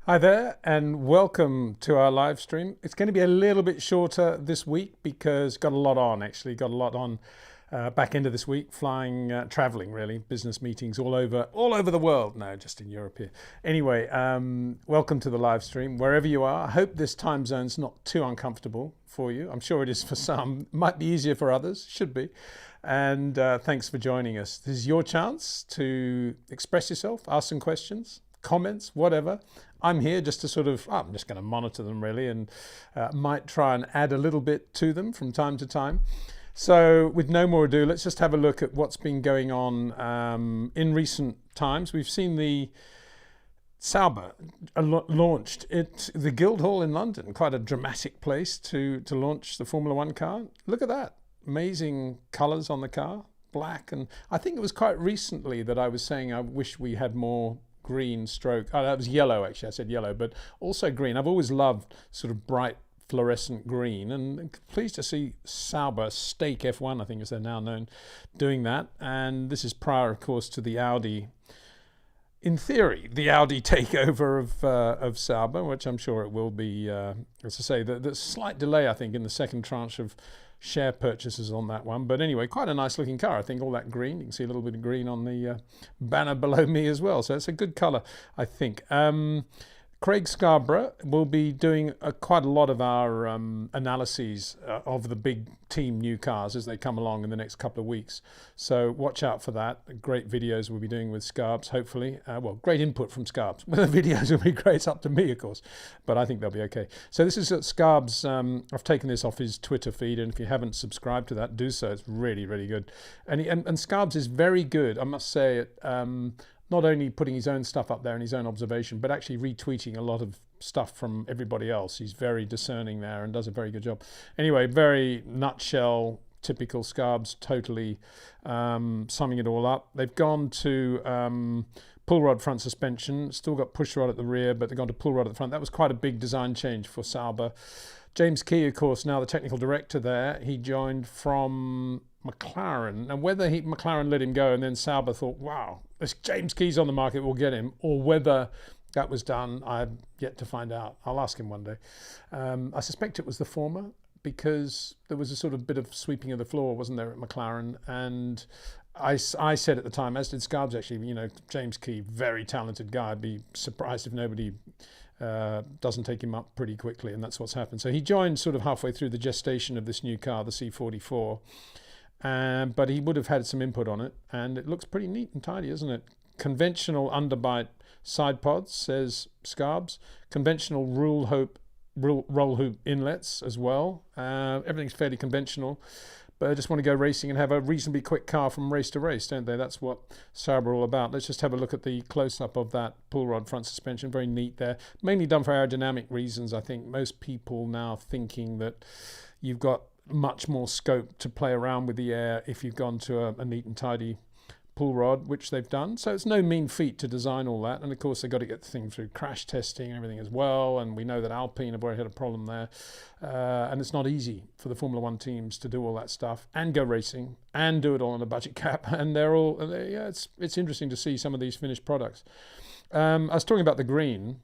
Hi there and welcome to our live stream. It's going to be a little bit shorter this week because got a lot on back into this week, traveling really, business meetings all over the world. No, just in Europe here. Anyway, welcome to the live stream wherever you are. I hope this time zone's not too uncomfortable for you. I'm sure it is for some, might be easier for others, should be. And thanks for joining us. This is your chance to express yourself, ask some questions, comments, whatever. I'm here just to I'm just going to monitor them really, and might try and add a little bit to them from time to time. So with no more ado, let's just have a look at what's been going on in recent times. We've seen the Sauber launched at the Guildhall in London, quite a dramatic place to launch the Formula One car. Look at that, amazing colours on the car, black, and I think it was quite recently that I was saying I wish we had more green stroke. Oh, that was yellow actually, I said yellow, but also green. I've always loved sort of bright fluorescent green, and pleased to see Sauber Steak F1, I think as they're now known, doing that. And this is prior, of course, to the Audi, in theory, the Audi takeover of Sauber, which I'm sure it will be, as I say, the slight delay, I think, in the second tranche of share purchases on that one. But anyway, quite a nice looking car. I think all that green, you can see a little bit of green on the banner below me as well. So it's a good colour, I think. Craig Scarborough will be doing quite a lot of our analyses of the big team new cars as they come along in the next couple of weeks. So watch out for that. Great videos we'll be doing with Scarbs, hopefully. Well, great input from Scarbs. Well, the videos will be great. It's up to me, of course, but I think they'll be okay. So this is Scarbs. I've taken this off his Twitter feed, and if you haven't subscribed to that, do so. It's really, really good. And Scarbs is very good, I must say it. Not only putting his own stuff up there and his own observation, but actually retweeting a lot of stuff from everybody else. He's very discerning there and does a very good job. Anyway, very nutshell, typical Scarbs, totally summing it all up. They've gone to pull rod front suspension, still got push rod at the rear, but they've gone to pull rod at the front. That was quite a big design change for Sauber. James Key, of course, now the technical director there, he joined from McLaren. And whether McLaren let him go and then Sauber thought, wow, this James Key's on the market, we'll get him, or whether that was done, I've yet to find out. I'll ask him one day. I suspect it was the former, because there was a sort of bit of sweeping of the floor, wasn't there, at McLaren? And I said at the time, as did Scarbs actually, you know, James Key, very talented guy. I'd be surprised if nobody doesn't take him up pretty quickly, and that's what's happened. So he joined sort of halfway through the gestation of this new car, the C44. But he would have had some input on it, and it looks pretty neat and tidy, isn't it? Conventional underbite side pods, says Scarbs. Conventional roll hoop inlets as well. Everything's fairly conventional, but I just want to go racing and have a reasonably quick car from race to race, don't they? That's what Sauber are all about. Let's just have a look at the close-up of that pull rod front suspension. Very neat there. Mainly done for aerodynamic reasons. I think most people now thinking that you've got much more scope to play around with the air if you've gone to a neat and tidy pull rod, which they've done. So it's no mean feat to design all that. And of course, they've got to get the thing through crash testing and everything as well. And we know that Alpine have already had a problem there. And it's not easy for the Formula One teams to do all that stuff and go racing and do it all on a budget cap. And it's interesting to see some of these finished products. I was talking about the green.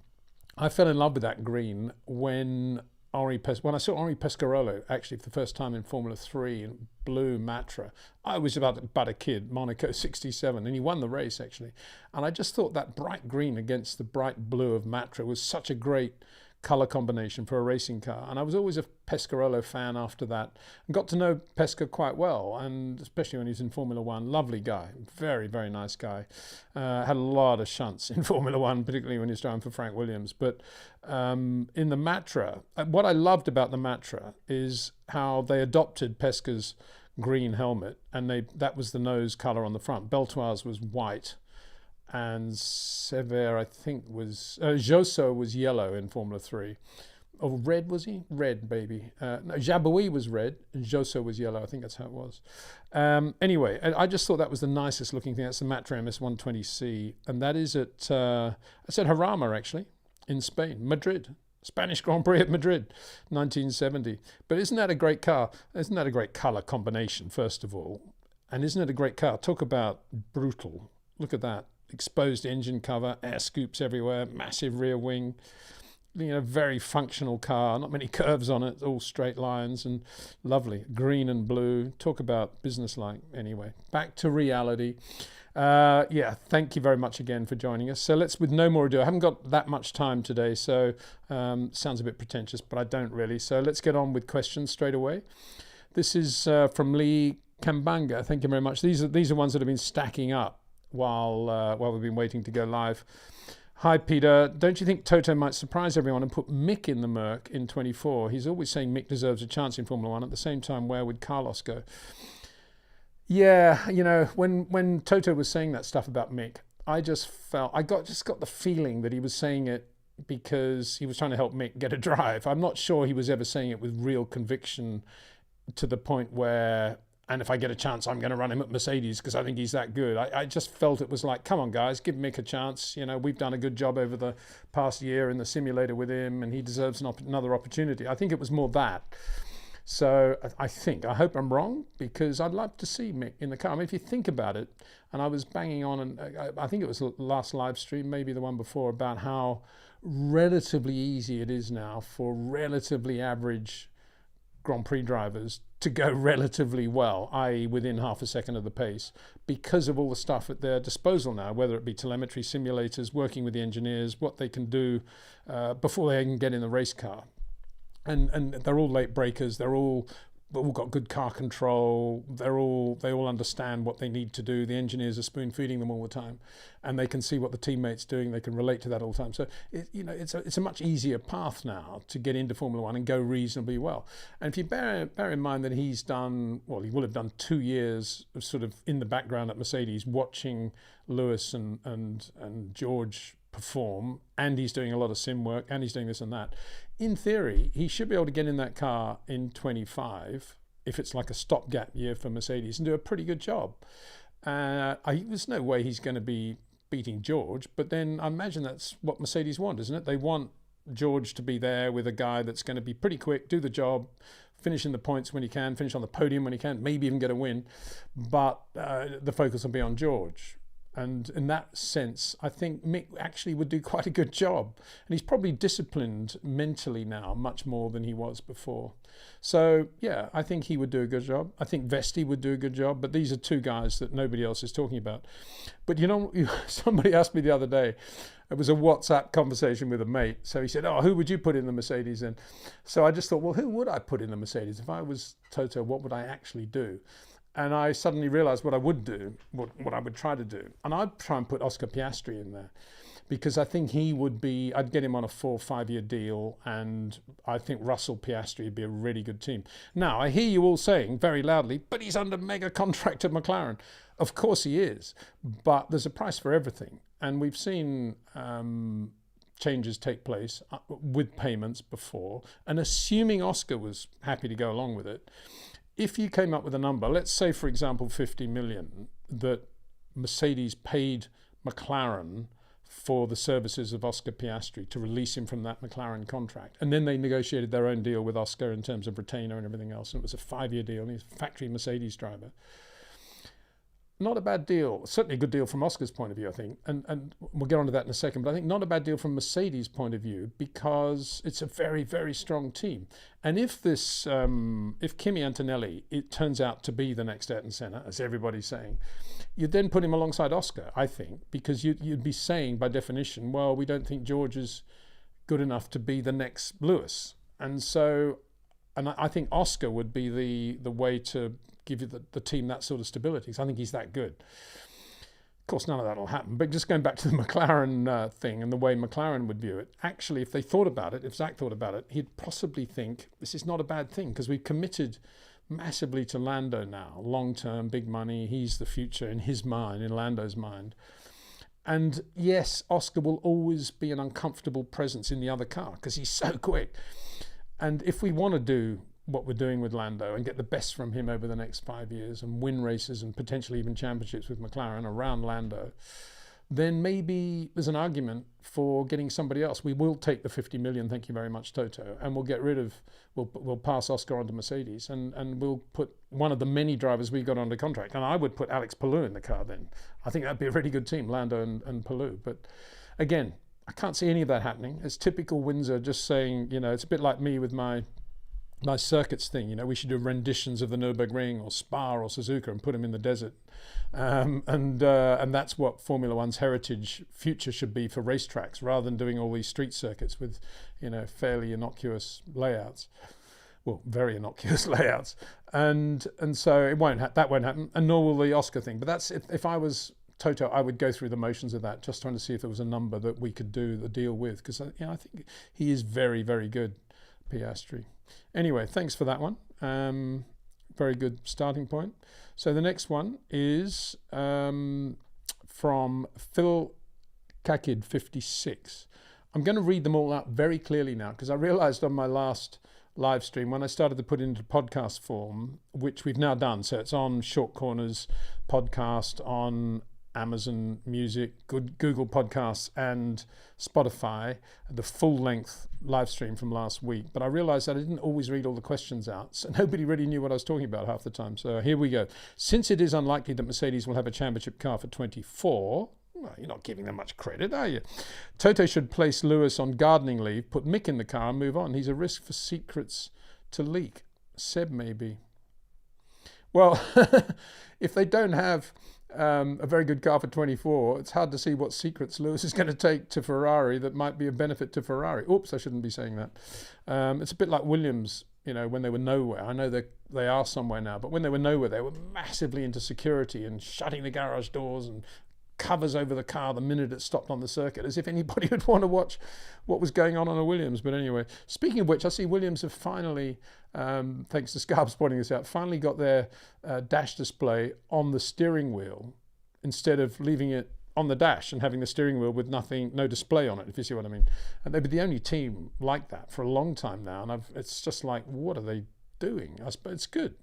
I fell in love with that green when I saw Henri Pescarolo actually for the first time in Formula 3 in blue Matra. I was about a kid, Monaco 67, and he won the race actually. And I just thought that bright green against the bright blue of Matra was such a great colour combination for a racing car. And I was always a Pescarolo fan after that, and got to know Pesca quite well, and especially when he was in Formula One. Lovely guy, very, very nice guy. Had a lot of shunts in Formula One, particularly when he was driving for Frank Williams. But in the Matra, what I loved about the Matra is how they adopted Pesca's green helmet, and that was the nose colour on the front. Beltoise was white, and Sever, I think, was Josso was yellow in Formula 3. Oh, red was he? Red, baby. No, Jabouille was red, and Josso was yellow. I think that's how it was. Anyway, I just thought that was the nicest looking thing. That's the Matra MS120C, and that is at Jarama, actually, in Spain, Madrid. Spanish Grand Prix at Madrid, 1970. But isn't that a great car? Isn't that a great colour combination, first of all? And isn't it a great car? Talk about brutal. Look at that. exposed engine cover, air scoops everywhere, massive rear wing. Very functional car, not many curves on it, all straight lines and lovely, green and blue. Talk about business-like. Anyway, back to reality. Thank you very much again for joining us. So let's, with no more ado, I haven't got that much time today, so sounds a bit pretentious, but I don't really. So let's get on with questions straight away. This is from Lee Kambanga. Thank you very much. These are ones that have been stacking up while we've been waiting to go live. Hi, Peter. Don't you think Toto might surprise everyone and put Mick in the Merc in 24? He's always saying Mick deserves a chance in Formula One. At the same time, where would Carlos go? Yeah, when Toto was saying that stuff about Mick, I just got the feeling that he was saying it because he was trying to help Mick get a drive. I'm not sure he was ever saying it with real conviction to the point where, and if I get a chance, I'm going to run him at Mercedes because I think he's that good. I just felt it was like, come on, guys, give Mick a chance. We've done a good job over the past year in the simulator with him, and he deserves another opportunity. I think it was more that. So I hope I'm wrong, because I'd love to see Mick in the car. I mean, if you think about it, and I was banging on, and I think it was the last live stream, maybe the one before, about how relatively easy it is now for relatively average Grand Prix drivers to go relatively well, i.e. within half a second of the pace, because of all the stuff at their disposal now, whether it be telemetry, simulators, working with the engineers, what they can do before they can get in the race car. And they're all late breakers. They've all got good car control. They all understand what they need to do. The engineers are spoon feeding them all the time, and they can see what the teammates doing. They can relate to that all the time. So it's a much easier path now to get into Formula One and go reasonably well. And if you bear in mind that he will have done 2 years of sort of in the background at Mercedes, watching Lewis and George perform, and he's doing a lot of sim work, and he's doing this and that. In theory, he should be able to get in that car in 25, if it's like a stopgap year for Mercedes, and do a pretty good job. There's no way he's going to be beating George, but then I imagine that's what Mercedes want, isn't it? They want George to be there with a guy that's going to be pretty quick, do the job, finish in the points when he can, finish on the podium when he can, maybe even get a win, but the focus will be on George. And in that sense, I think Mick actually would do quite a good job. And he's probably disciplined mentally now much more than he was before. So, yeah, I think he would do a good job. I think Vesti would do a good job. But these are two guys that nobody else is talking about. But, somebody asked me the other day, it was a WhatsApp conversation with a mate. So he said, who would you put in the Mercedes in? So I just thought, well, who would I put in the Mercedes? If I was Toto, what would I actually do? And I suddenly realized what I would do, what I would try to do. And I'd try and put Oscar Piastri in there, because I think I'd get him on a 4 or 5 year deal, and I think Russell Piastri would be a really good team. Now, I hear you all saying very loudly, but he's under mega contract at McLaren. Of course he is, but there's a price for everything. And we've seen changes take place with payments before, and assuming Oscar was happy to go along with it, if you came up with a number, let's say, for example, 50 million, that Mercedes paid McLaren for the services of Oscar Piastri to release him from that McLaren contract, and then they negotiated their own deal with Oscar in terms of retainer and everything else, and it was a 5-year deal, and he's a factory Mercedes driver. Not a bad deal. Certainly a good deal from Oscar's point of view, I think. And we'll get onto that in a second. But I think not a bad deal from Mercedes' point of view, because it's a very, very strong team. And if Kimi Antonelli, it turns out to be the next Ayrton Senna, as everybody's saying, you'd then put him alongside Oscar, I think, because you'd be saying by definition, well, we don't think George is good enough to be the next Lewis. And I think Oscar would be the way to give you the team that sort of stability. So I think he's that good. Of course, none of that will happen. But just going back to the McLaren thing and the way McLaren would view it, actually, if they thought about it, if Zach thought about it, he'd possibly think this is not a bad thing, because we've committed massively to Lando now, long-term, big money. He's the future in his mind, in Lando's mind. And yes, Oscar will always be an uncomfortable presence in the other car because he's so quick. And if we want to do what we're doing with Lando and get the best from him over the next 5 years and win races and potentially even championships with McLaren around Lando, then maybe there's an argument for getting somebody else. We will take the 50 million, thank you very much, Toto, and we'll pass Oscar on to Mercedes, and we'll put one of the many drivers we got under contract. And I would put Alex Palou in the car then. I think that'd be a really good team, Lando and Palou. But again, I can't see any of that happening. It's typical Windsor just saying, it's a bit like me with my circuits thing. We should do renditions of the Nürburgring or Spa or Suzuka and put them in the desert. And that's what Formula One's future should be for racetracks, rather than doing all these street circuits with, fairly innocuous layouts. Well, very innocuous layouts. And so that won't happen, and nor will the Oscar thing. But that's, if I was Toto, I would go through the motions of that, just trying to see if there was a number that we could do the deal with, because I think he is very, very good, Piastri. Anyway, thanks for that one. Very good starting point. So the next one is from Phil Kakid 56. I'm going to read them all out very clearly now, because I realized on my last live stream, when I started to put it into podcast form, which we've now done, so it's on Short Corners podcast, on Amazon Music, Google Podcasts, and Spotify, the full-length live stream from last week. But I realized that I didn't always read all the questions out, so nobody really knew what I was talking about half the time. So here we go. Since it is unlikely that Mercedes will have a championship car for 24, well, you're not giving them much credit, are you? Toto should place Lewis on gardening leave, put Mick in the car and move on. He's a risk for secrets to leak. Seb, maybe. Well, if they don't have a very good car for 24, it's hard to see what secrets Lewis is going to take to Ferrari that might be a benefit to Ferrari. Oops, I shouldn't be saying that. It's a bit like Williams, when they were nowhere. I know they are somewhere now, but when they were nowhere, they were massively into security and shutting the garage doors and covers over the car the minute it stopped on the circuit, as if anybody would want to watch what was going on a Williams. But anyway, speaking of which, I see Williams have finally, thanks to Scarbs pointing this out, finally got their dash display on the steering wheel instead of leaving it on the dash and having the steering wheel with no display on it, if you see what I mean. And they've been the only team like that for a long time now, and it's just like, what are they doing? I suppose it's good,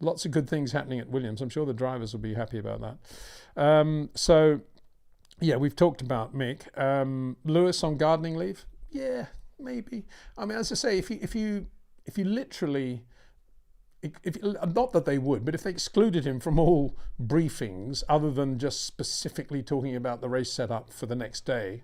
Lots of good things happening at Williams. I'm sure the drivers will be happy about that. So, yeah, we've talked about Mick. Lewis on gardening leave? Yeah, maybe. I mean, as I say, if you literally, not that they would, but if they excluded him from all briefings other than just specifically talking about the race setup for the next day,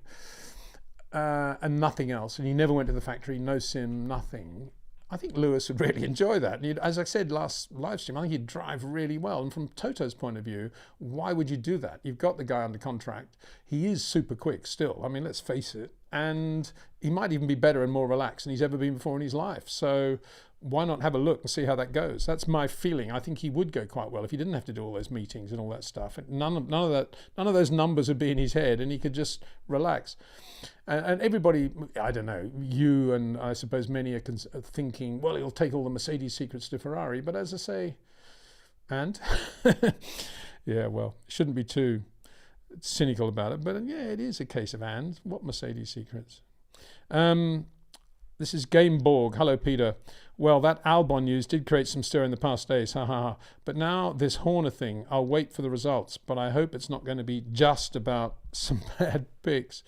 and nothing else, and he never went to the factory, no sim, nothing, I think Lewis would really enjoy that. And as I said last live stream, I think he'd drive really well. And from Toto's point of view, why would you do that? You've got the guy under contract. He is super quick still. I mean, let's face it. And he might even be better and more relaxed than he's ever been before in his life. So why not have a look and see how that goes? That's my feeling. I think he would go quite well if he didn't have to do all those meetings and all that stuff. None of those numbers would be in his head, and he could just relax. And everybody, I don't know, you and I suppose many are thinking, well, he'll take all the Mercedes secrets to Ferrari. But as I say, and yeah, well, shouldn't be too cynical about it. But yeah, it is a case of and. What Mercedes secrets? This is Game Borg. Hello, Peter. Well, that Albon news did create some stir in the past days. Ha ha ha. But now this Horner thing, I'll wait for the results. But I hope it's not going to be just about some bad picks.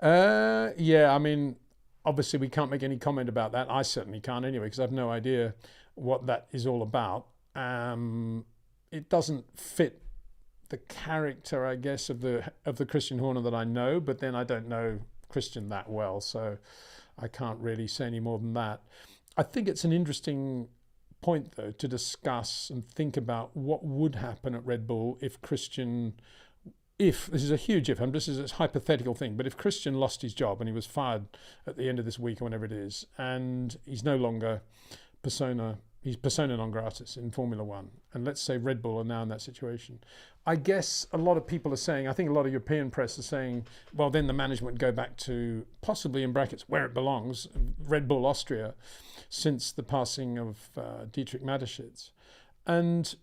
Yeah, I mean, obviously we can't make any comment about that. I certainly can't anyway, because I have no idea what that is all about. It doesn't fit the character, I guess, of the Christian Horner that I know, but then I don't know Christian that well, so I can't really say any more than that. I think it's an interesting point, though, to discuss and think about what would happen at Red Bull if this is a huge if, this is a hypothetical thing, but if Christian lost his job and he was fired at the end of this week or whenever it is, and he's no longer persona non gratis in Formula One, and let's say Red Bull are now in that situation, I guess a lot of people are saying, I think a lot of European press are saying, well, then the management would go back to possibly, in brackets, where it belongs, Red Bull Austria, since the passing of Dietrich Mateschitz. And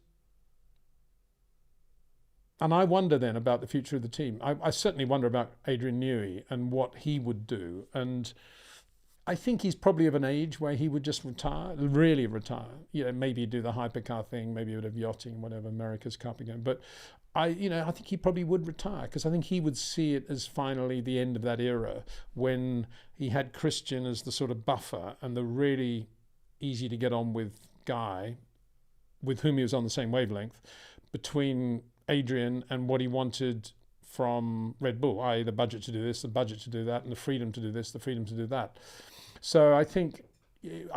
I wonder then about the future of the team. I certainly wonder about Adrian Newey and what he would do. And I think he's probably of an age where he would just retire, really retire. Maybe do the hypercar thing, maybe a bit of yachting, whatever, America's Cup again. But I think he probably would retire, because I think he would see it as finally the end of that era when he had Christian as the sort of buffer and the really easy to get on with guy with whom he was on the same wavelength, between Adrian and what he wanted from Red Bull, i.e. the budget to do this, the budget to do that, and the freedom to do this, the freedom to do that. So I think if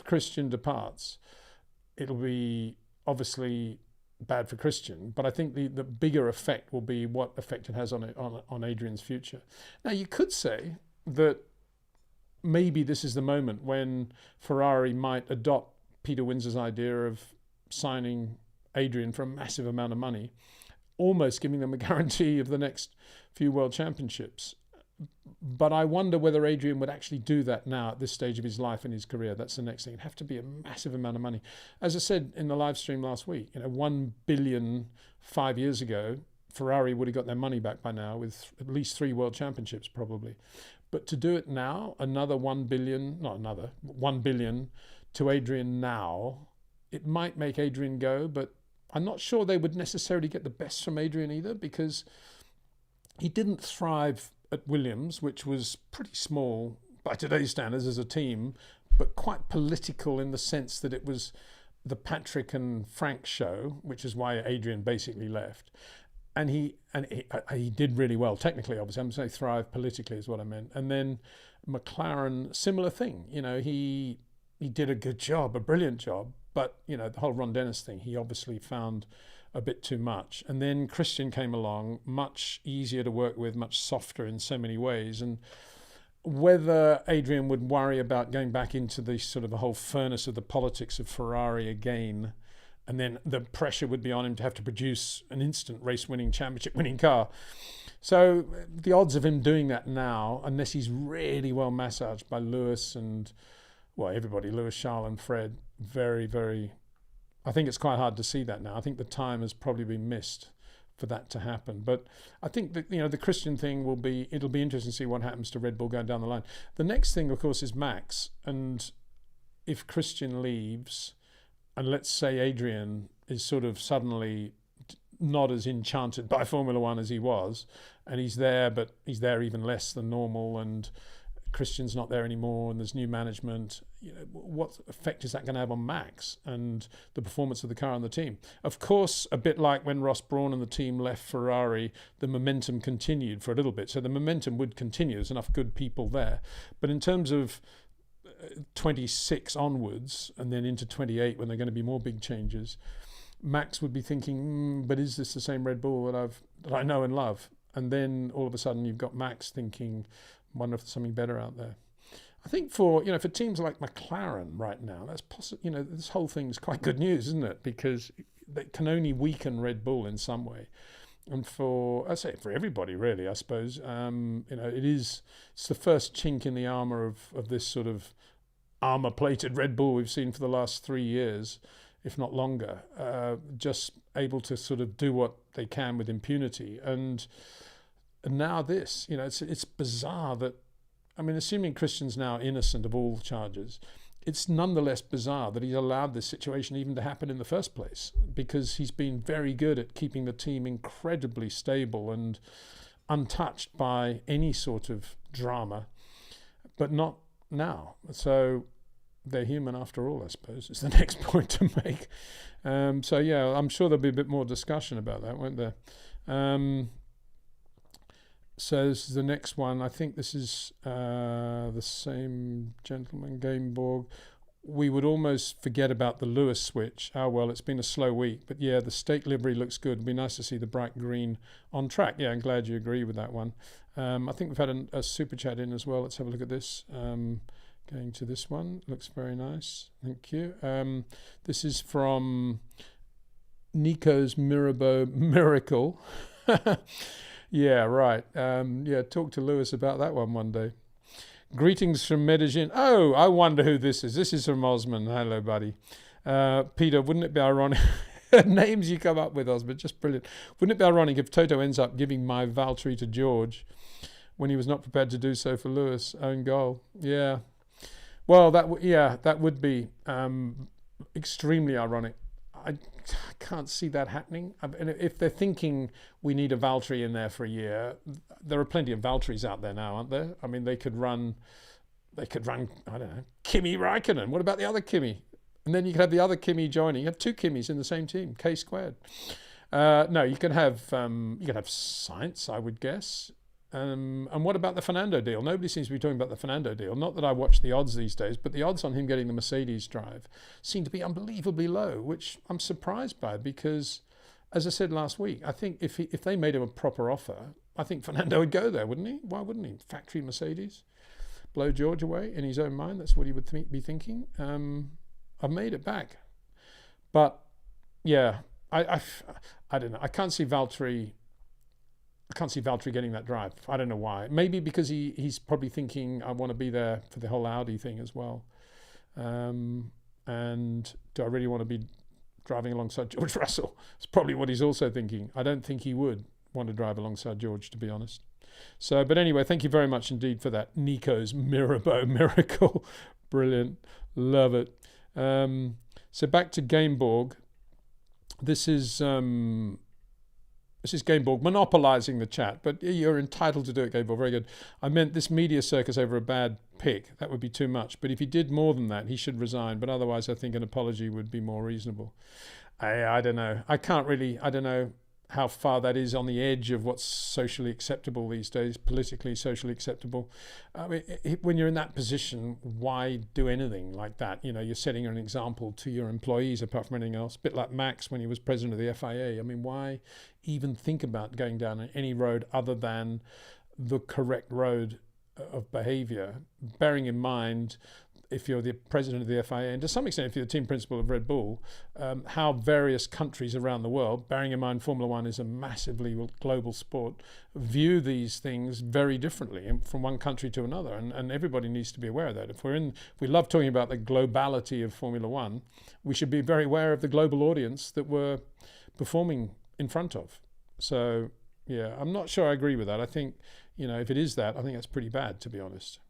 Christian departs, it'll be obviously bad for Christian, but I think the bigger effect will be what effect it has on Adrian's future. Now, you could say that maybe this is the moment when Ferrari might adopt Peter Windsor's idea of signing Adrian for a massive amount of money, almost giving them a guarantee of the next few world championships. But I wonder whether Adrian would actually do that now at this stage of his life and his career. That's the next thing. It'd have to be a massive amount of money. As I said in the live stream last week, 1 billion 5 years ago, Ferrari would have got their money back by now with at least 3 world championships probably. But to do it now, 1 billion to Adrian now, it might make Adrian go, but I'm not sure they would necessarily get the best from Adrian either, because he didn't thrive at Williams, which was pretty small by today's standards as a team, but quite political in the sense that it was the Patrick and Frank show, which is why Adrian basically left. And he did really well technically, obviously. I'm saying thrive politically is what I meant. And then McLaren, similar thing. He did a good job, a brilliant job, but the whole Ron Dennis thing, he obviously found a bit too much. And then Christian came along, much easier to work with, much softer in so many ways. And whether Adrian would worry about going back into the sort of the whole furnace of the politics of Ferrari again, and then the pressure would be on him to have to produce an instant race-winning, championship-winning car. So the odds of him doing that now, unless he's really well massaged by Lewis and, everybody, Lewis, Charles and Fred, very, very... I think it's quite hard to see that now. I think the time has probably been missed for that to happen. But I think that, the Christian thing it'll be interesting to see what happens to Red Bull going down the line. The next thing, of course, is Max. And if Christian leaves, and let's say Adrian is sort of suddenly not as enchanted by Formula One as he was, and he's there, but he's there even less than normal, and Christian's not there anymore, and there's new management, what effect is that going to have on Max and the performance of the car and the team? Of course, a bit like when Ross Brawn and the team left Ferrari, the momentum continued for a little bit. So the momentum would continue. There's enough good people there. But in terms of 26 onwards and then into 28, when there are going to be more big changes, Max would be thinking, but is this the same Red Bull that I know and love? And then all of a sudden you've got Max thinking, wonder if there's something better out there. I think for teams like McLaren right now, that's possible. This whole thing is quite good news, isn't it? Because they can only weaken Red Bull in some way. And for everybody really, I suppose, it's the first chink in the armour of this sort of armour-plated Red Bull we've seen for the last 3 years, if not longer, just able to sort of do what they can with impunity. And now this, it's bizarre that, assuming Christian's now innocent of all charges, it's nonetheless bizarre that he's allowed this situation even to happen in the first place, because he's been very good at keeping the team incredibly stable and untouched by any sort of drama, but not now. So they're human after all, I suppose, is the next point to make. I'm sure there'll be a bit more discussion about that, won't there? So this is the next one. I think this is the same gentleman, Gameborg. We would almost forget about the Lewis switch. Oh, well, it's been a slow week. But yeah, the stake livery looks good. It'd be nice to see the bright green on track. Yeah, I'm glad you agree with that one. I think we've had a super chat in as well. Let's have a look at this. Going to this one. Looks very nice. Thank you. This is from Nico's Mirabeau Miracle. Yeah, right. Talk to Lewis about that one day. Greetings from Medellin. Oh, I wonder who this is. This is from Osman. Hello, buddy. Peter, wouldn't it be ironic? Names you come up with, Osman, just brilliant. Wouldn't it be ironic if Toto ends up giving my Valtteri to George when he was not prepared to do so for Lewis? Own goal. Yeah. Well, that would be extremely ironic. I can't see that happening. And if they're thinking we need a Valtteri in there for a year, there are plenty of Valtteris out there now, aren't there? I mean, they could run, I don't know, Kimi Räikkönen. What about the other Kimi? And then you could have the other Kimi joining. You have two Kimis in the same team, K squared. No, you can have Sainz, I would guess. And what about the Fernando deal? Nobody seems to be talking about the Fernando deal. Not that I watch the odds these days, but the odds on him getting the Mercedes drive seem to be unbelievably low, which I'm surprised by because, as I said last week, I think if they made him a proper offer, I think Fernando would go there, wouldn't he? Why wouldn't he? Factory Mercedes, blow George away in his own mind. That's what he would be thinking. I've made it back, but yeah, I don't know. I can't see Valtteri getting that drive. I don't know why. Maybe because he's probably thinking I want to be there for the whole Audi thing as well. And do I really want to be driving alongside George Russell? It's probably what he's also thinking. I don't think he would want to drive alongside George, to be honest. So, but anyway, thank you very much indeed for that. Nico's Mirabeau miracle. Brilliant. Love it. So back to Gameborg. This is Gameborg monopolising the chat, but you're entitled to do it, Gameborg. Very good. I meant this media circus over a bad pick. That would be too much. But if he did more than that, he should resign. But otherwise, I think an apology would be more reasonable. I don't know. I don't know how far that is on the edge of what's socially acceptable these days, politically, socially acceptable. I mean, when you're in that position, why do anything like that? You know, you're setting an example to your employees apart from anything else. A bit like Max when he was president of the FIA. I mean, why even think about going down any road other than the correct road of behaviour, bearing in mind if you're the president of the FIA, and to some extent if you're the team principal of Red Bull, how various countries around the world, bearing in mind Formula One is a massively global sport, view these things very differently from one country to another, and everybody needs to be aware of that. If we love talking about the globality of Formula One, we should be very aware of the global audience that we're performing in front of. So yeah, I'm not sure I agree with that. I think, you know, if it is that, I think that's pretty bad, to be honest.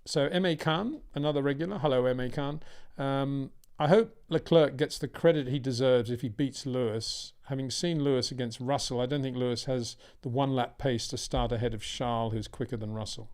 So M.A. Khan, another regular. Hello, M.A. Khan. I hope Leclerc gets the credit he deserves if he beats Lewis. Having seen Lewis against Russell, I don't think Lewis has the one-lap pace to start ahead of Charles, who's quicker than Russell.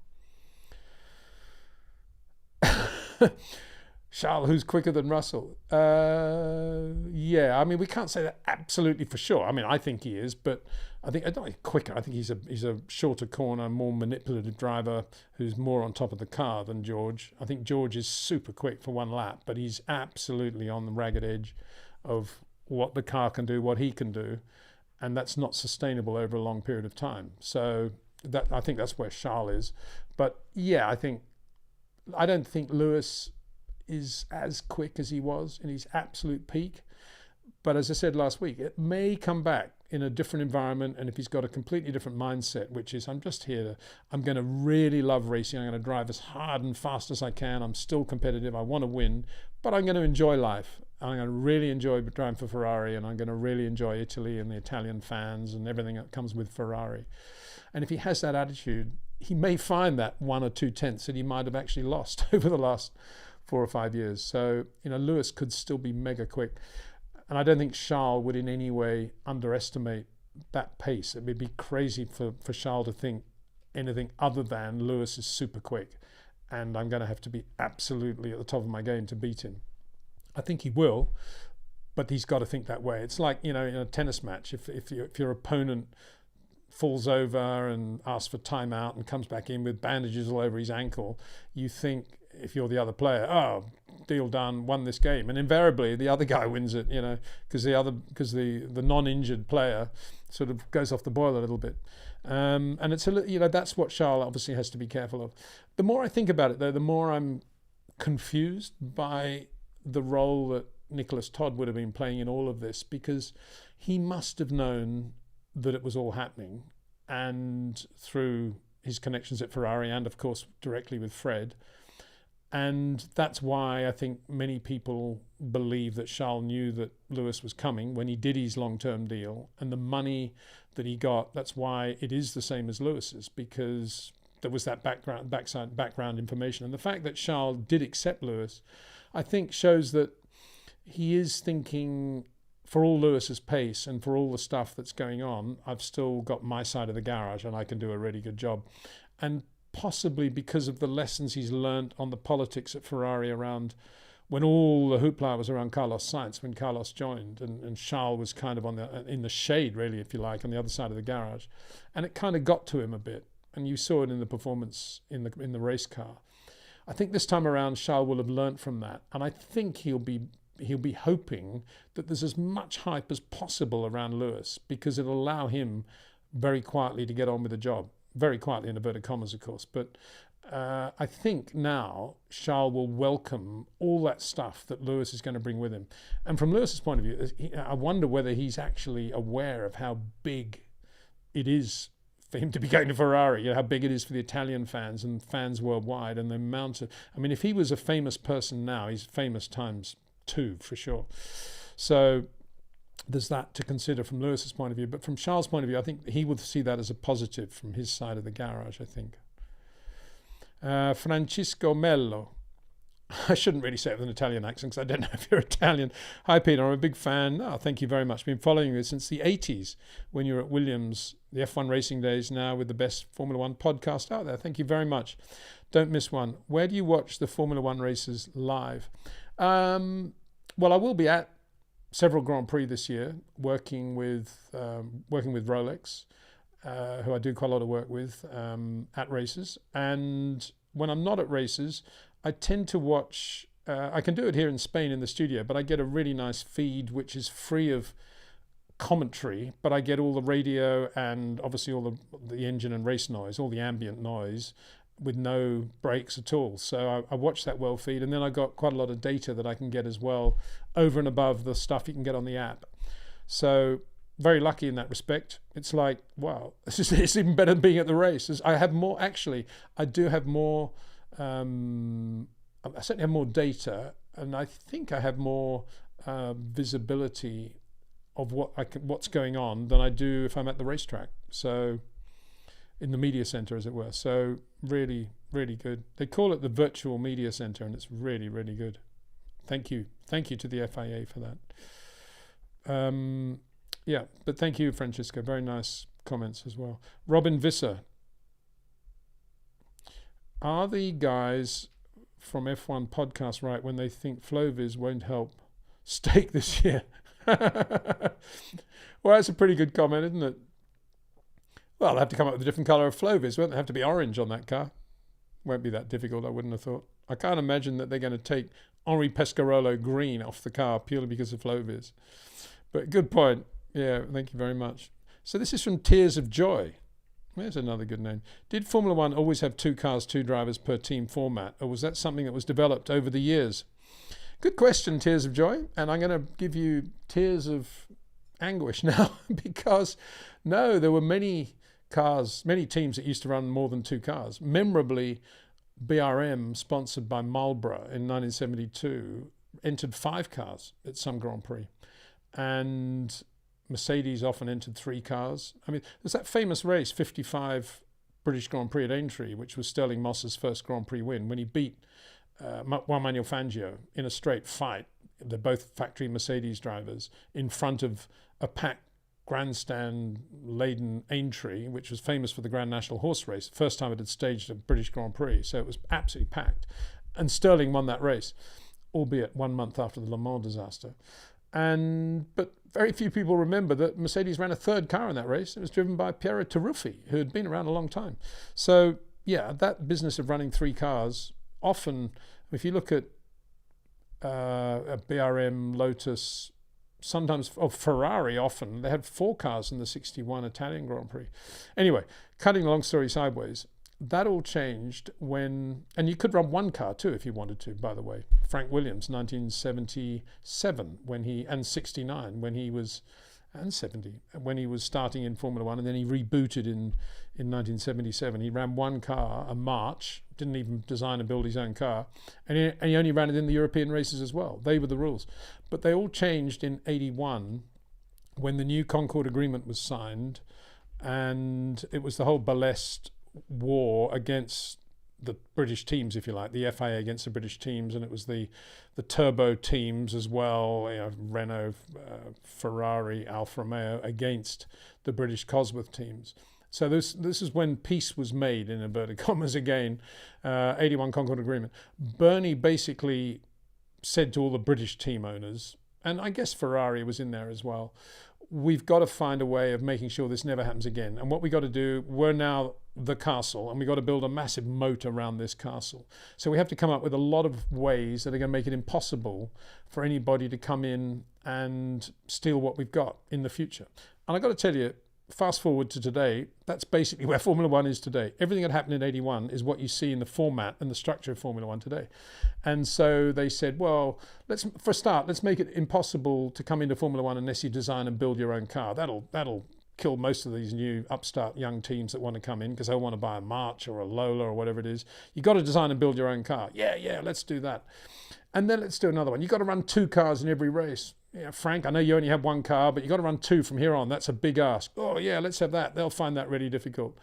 Charles, who's quicker than Russell? Yeah, I mean, we can't say that absolutely for sure. I mean, I think he is, but I don't think quicker. I think he's a shorter corner, more manipulative driver who's more on top of the car than George. I think George is super quick for one lap, but he's absolutely on the ragged edge of what the car can do, what he can do, and that's not sustainable over a long period of time. So I think that's where Charles is. But yeah, I don't think Lewis is as quick as he was in his absolute peak. But as I said last week, it may come back in a different environment, and if he's got a completely different mindset, which is I'm going to really love racing, I'm going to drive as hard and fast as I can, I'm still competitive, I want to win, but I'm going to enjoy life. I'm going to really enjoy driving for Ferrari, and I'm going to really enjoy Italy and the Italian fans and everything that comes with Ferrari. And if he has that attitude, he may find that 1 or 2 tenths that he might have actually lost over the last 4 or 5 years. So, you know, Lewis could still be mega quick. And I don't think Charles would in any way underestimate that pace. It would be crazy for Charles to think anything other than Lewis is super quick and I'm going to have to be absolutely at the top of my game to beat him. I think he will, but he's got to think that way. It's like, you know, in a tennis match, if your opponent falls over and asks for timeout and comes back in with bandages all over his ankle, you think, if you're the other player, oh, deal done, won this game, and invariably the other guy wins it, you know, because the non-injured player sort of goes off the boil a little bit, and it's that's what Charles obviously has to be careful of. The more I think about it, though, the more I'm confused by the role that Nicholas Todd would have been playing in all of this, because he must have known that it was all happening, and through his connections at Ferrari and of course directly with Fred. And that's why I think many people believe that Charles knew that Lewis was coming when he did his long-term deal, and the money that he got, that's why it is the same as Lewis's, because there was that background information. And the fact that Charles did accept Lewis, I think shows that, he is thinking, for all Lewis's pace and for all the stuff that's going on, I've still got my side of the garage and I can do a really good job. And possibly because of the lessons he's learned on the politics at Ferrari around when all the hoopla was around Carlos Sainz, when Carlos joined, and Charles was kind of in the shade, really, if you like, on the other side of the garage. And it kind of got to him a bit. And you saw it in the performance in the race car. I think this time around, Charles will have learnt from that. And I think he'll be hoping that there's as much hype as possible around Lewis, because it'll allow him very quietly to get on with the job. Very quietly in inverted commas, of course. But I think now Charles will welcome all that stuff that Lewis is going to bring with him. And from Lewis's point of view, I wonder whether he's actually aware of how big it is for him to be going to Ferrari, how big it is for the Italian fans and fans worldwide, and the amount of... I mean, if he was a famous person now, he's famous times 2 for sure. So there's that to consider from Lewis's point of view. But from Charles' point of view, I think he would see that as a positive from his side of the garage, I think. Francisco Mello. I shouldn't really say it with an Italian accent because I don't know if you're Italian. Hi, Peter. I'm a big fan. Oh, thank you very much. Been following you since the 80s when you were at Williams, the F1 racing days, now with the best Formula One podcast out there. Thank you very much. Don't miss one. Where do you watch the Formula One races live? Well, I will be at several Grand Prix this year, working with Rolex, who I do quite a lot of work with at races. And when I'm not at races, I tend to watch, I can do it here in Spain in the studio, but I get a really nice feed which is free of commentary, but I get all the radio and obviously all the engine and race noise, all the ambient noise with no breaks at all. So I watch that well feed, and then I got quite a lot of data that I can get as well over and above the stuff you can get on the app. So very lucky in that respect. It's like, wow, it's even better than being at the race. I have more, actually, I do have more, I certainly have more data, and I think I have more visibility of what's going on than I do if I'm at the racetrack. So in the media center, as it were. So really, really good. They call it the virtual media center, and it's really, really good. Thank you to the FIA for that. Yeah, but thank you, Francisco. Very nice comments as well. Robin Visser. Are the guys from F1 podcast right when they think Floviz won't help stake this year? Well, that's a pretty good comment, isn't it? Well, they'll have to come up with a different colour of Floviz, won't they? Have to be orange on that car. Won't be that difficult, I wouldn't have thought. I can't imagine that they're going to take Henri Pescarolo green off the car purely because of Floviz. But good point. Yeah, thank you very much. So this is from Tears of Joy. There's another good name. Did Formula One always have 2 cars, 2 drivers per team format, or was that something that was developed over the years? Good question, Tears of Joy. And I'm going to give you tears of anguish now because, no, there were many cars, many teams that used to run more than 2 cars. Memorably, BRM, sponsored by Marlboro in 1972, entered 5 cars at some Grand Prix. And Mercedes often entered 3 cars. I mean, there's that famous race, 55 British Grand Prix at Aintree, which was Stirling Moss's first Grand Prix win, when he beat Juan Manuel Fangio in a straight fight. They're both factory Mercedes drivers in front of a packed grandstand-laden Aintree, which was famous for the Grand National Horse Race, first time it had staged a British Grand Prix, so it was absolutely packed. And Stirling won that race, albeit 1 month after the Le Mans disaster. But very few people remember that Mercedes ran a 3rd car in that race. It was driven by Piero Taruffi, who had been around a long time. So, yeah, that business of running 3 cars, often, if you look at a BRM, Lotus, sometimes, Ferrari often, they had 4 cars in the 61 Italian Grand Prix. Anyway, cutting a long story sideways, that all changed when, and you could run 1 car too if you wanted to, by the way. Frank Williams, 1977, and 69, when he was, and 70, when he was starting in Formula One, and then he rebooted in 1977. He ran 1 car, a March, didn't even design and build his own car, and he only ran it in the European races as well. They were the rules. But they all changed in 81 when the new Concord Agreement was signed, and it was the whole Balest war against the British teams, if you like, the FIA against the British teams, and it was the turbo teams as well, Renault, Ferrari, Alfa Romeo against the British Cosworth teams. So this is when peace was made, in inverted commas again, 81 Concord Agreement. Bernie basically said to all the British team owners, and I guess Ferrari was in there as well, we've got to find a way of making sure this never happens again. And what we got to do, we're now the castle, and we got to build a massive moat around this castle. So we have to come up with a lot of ways that are going to make it impossible for anybody to come in and steal what we've got in the future. And I got to tell you, fast forward to today, that's basically where Formula One is today. Everything that happened in 81 is what you see in the format and the structure of Formula One today. And so they said, well, let's make it impossible to come into Formula One unless you design and build your own car. That'll kill most of these new upstart young teams that want to come in because they want to buy a March or a Lola or whatever it is. You've got to design and build your own car. Yeah, let's do that. And then let's do another one. You've got to run 2 cars in every race. Yeah, Frank, I know you only have 1 car, but you've got to run 2 from here on. That's a big ask. Oh, yeah, let's have that. They'll find that really difficult.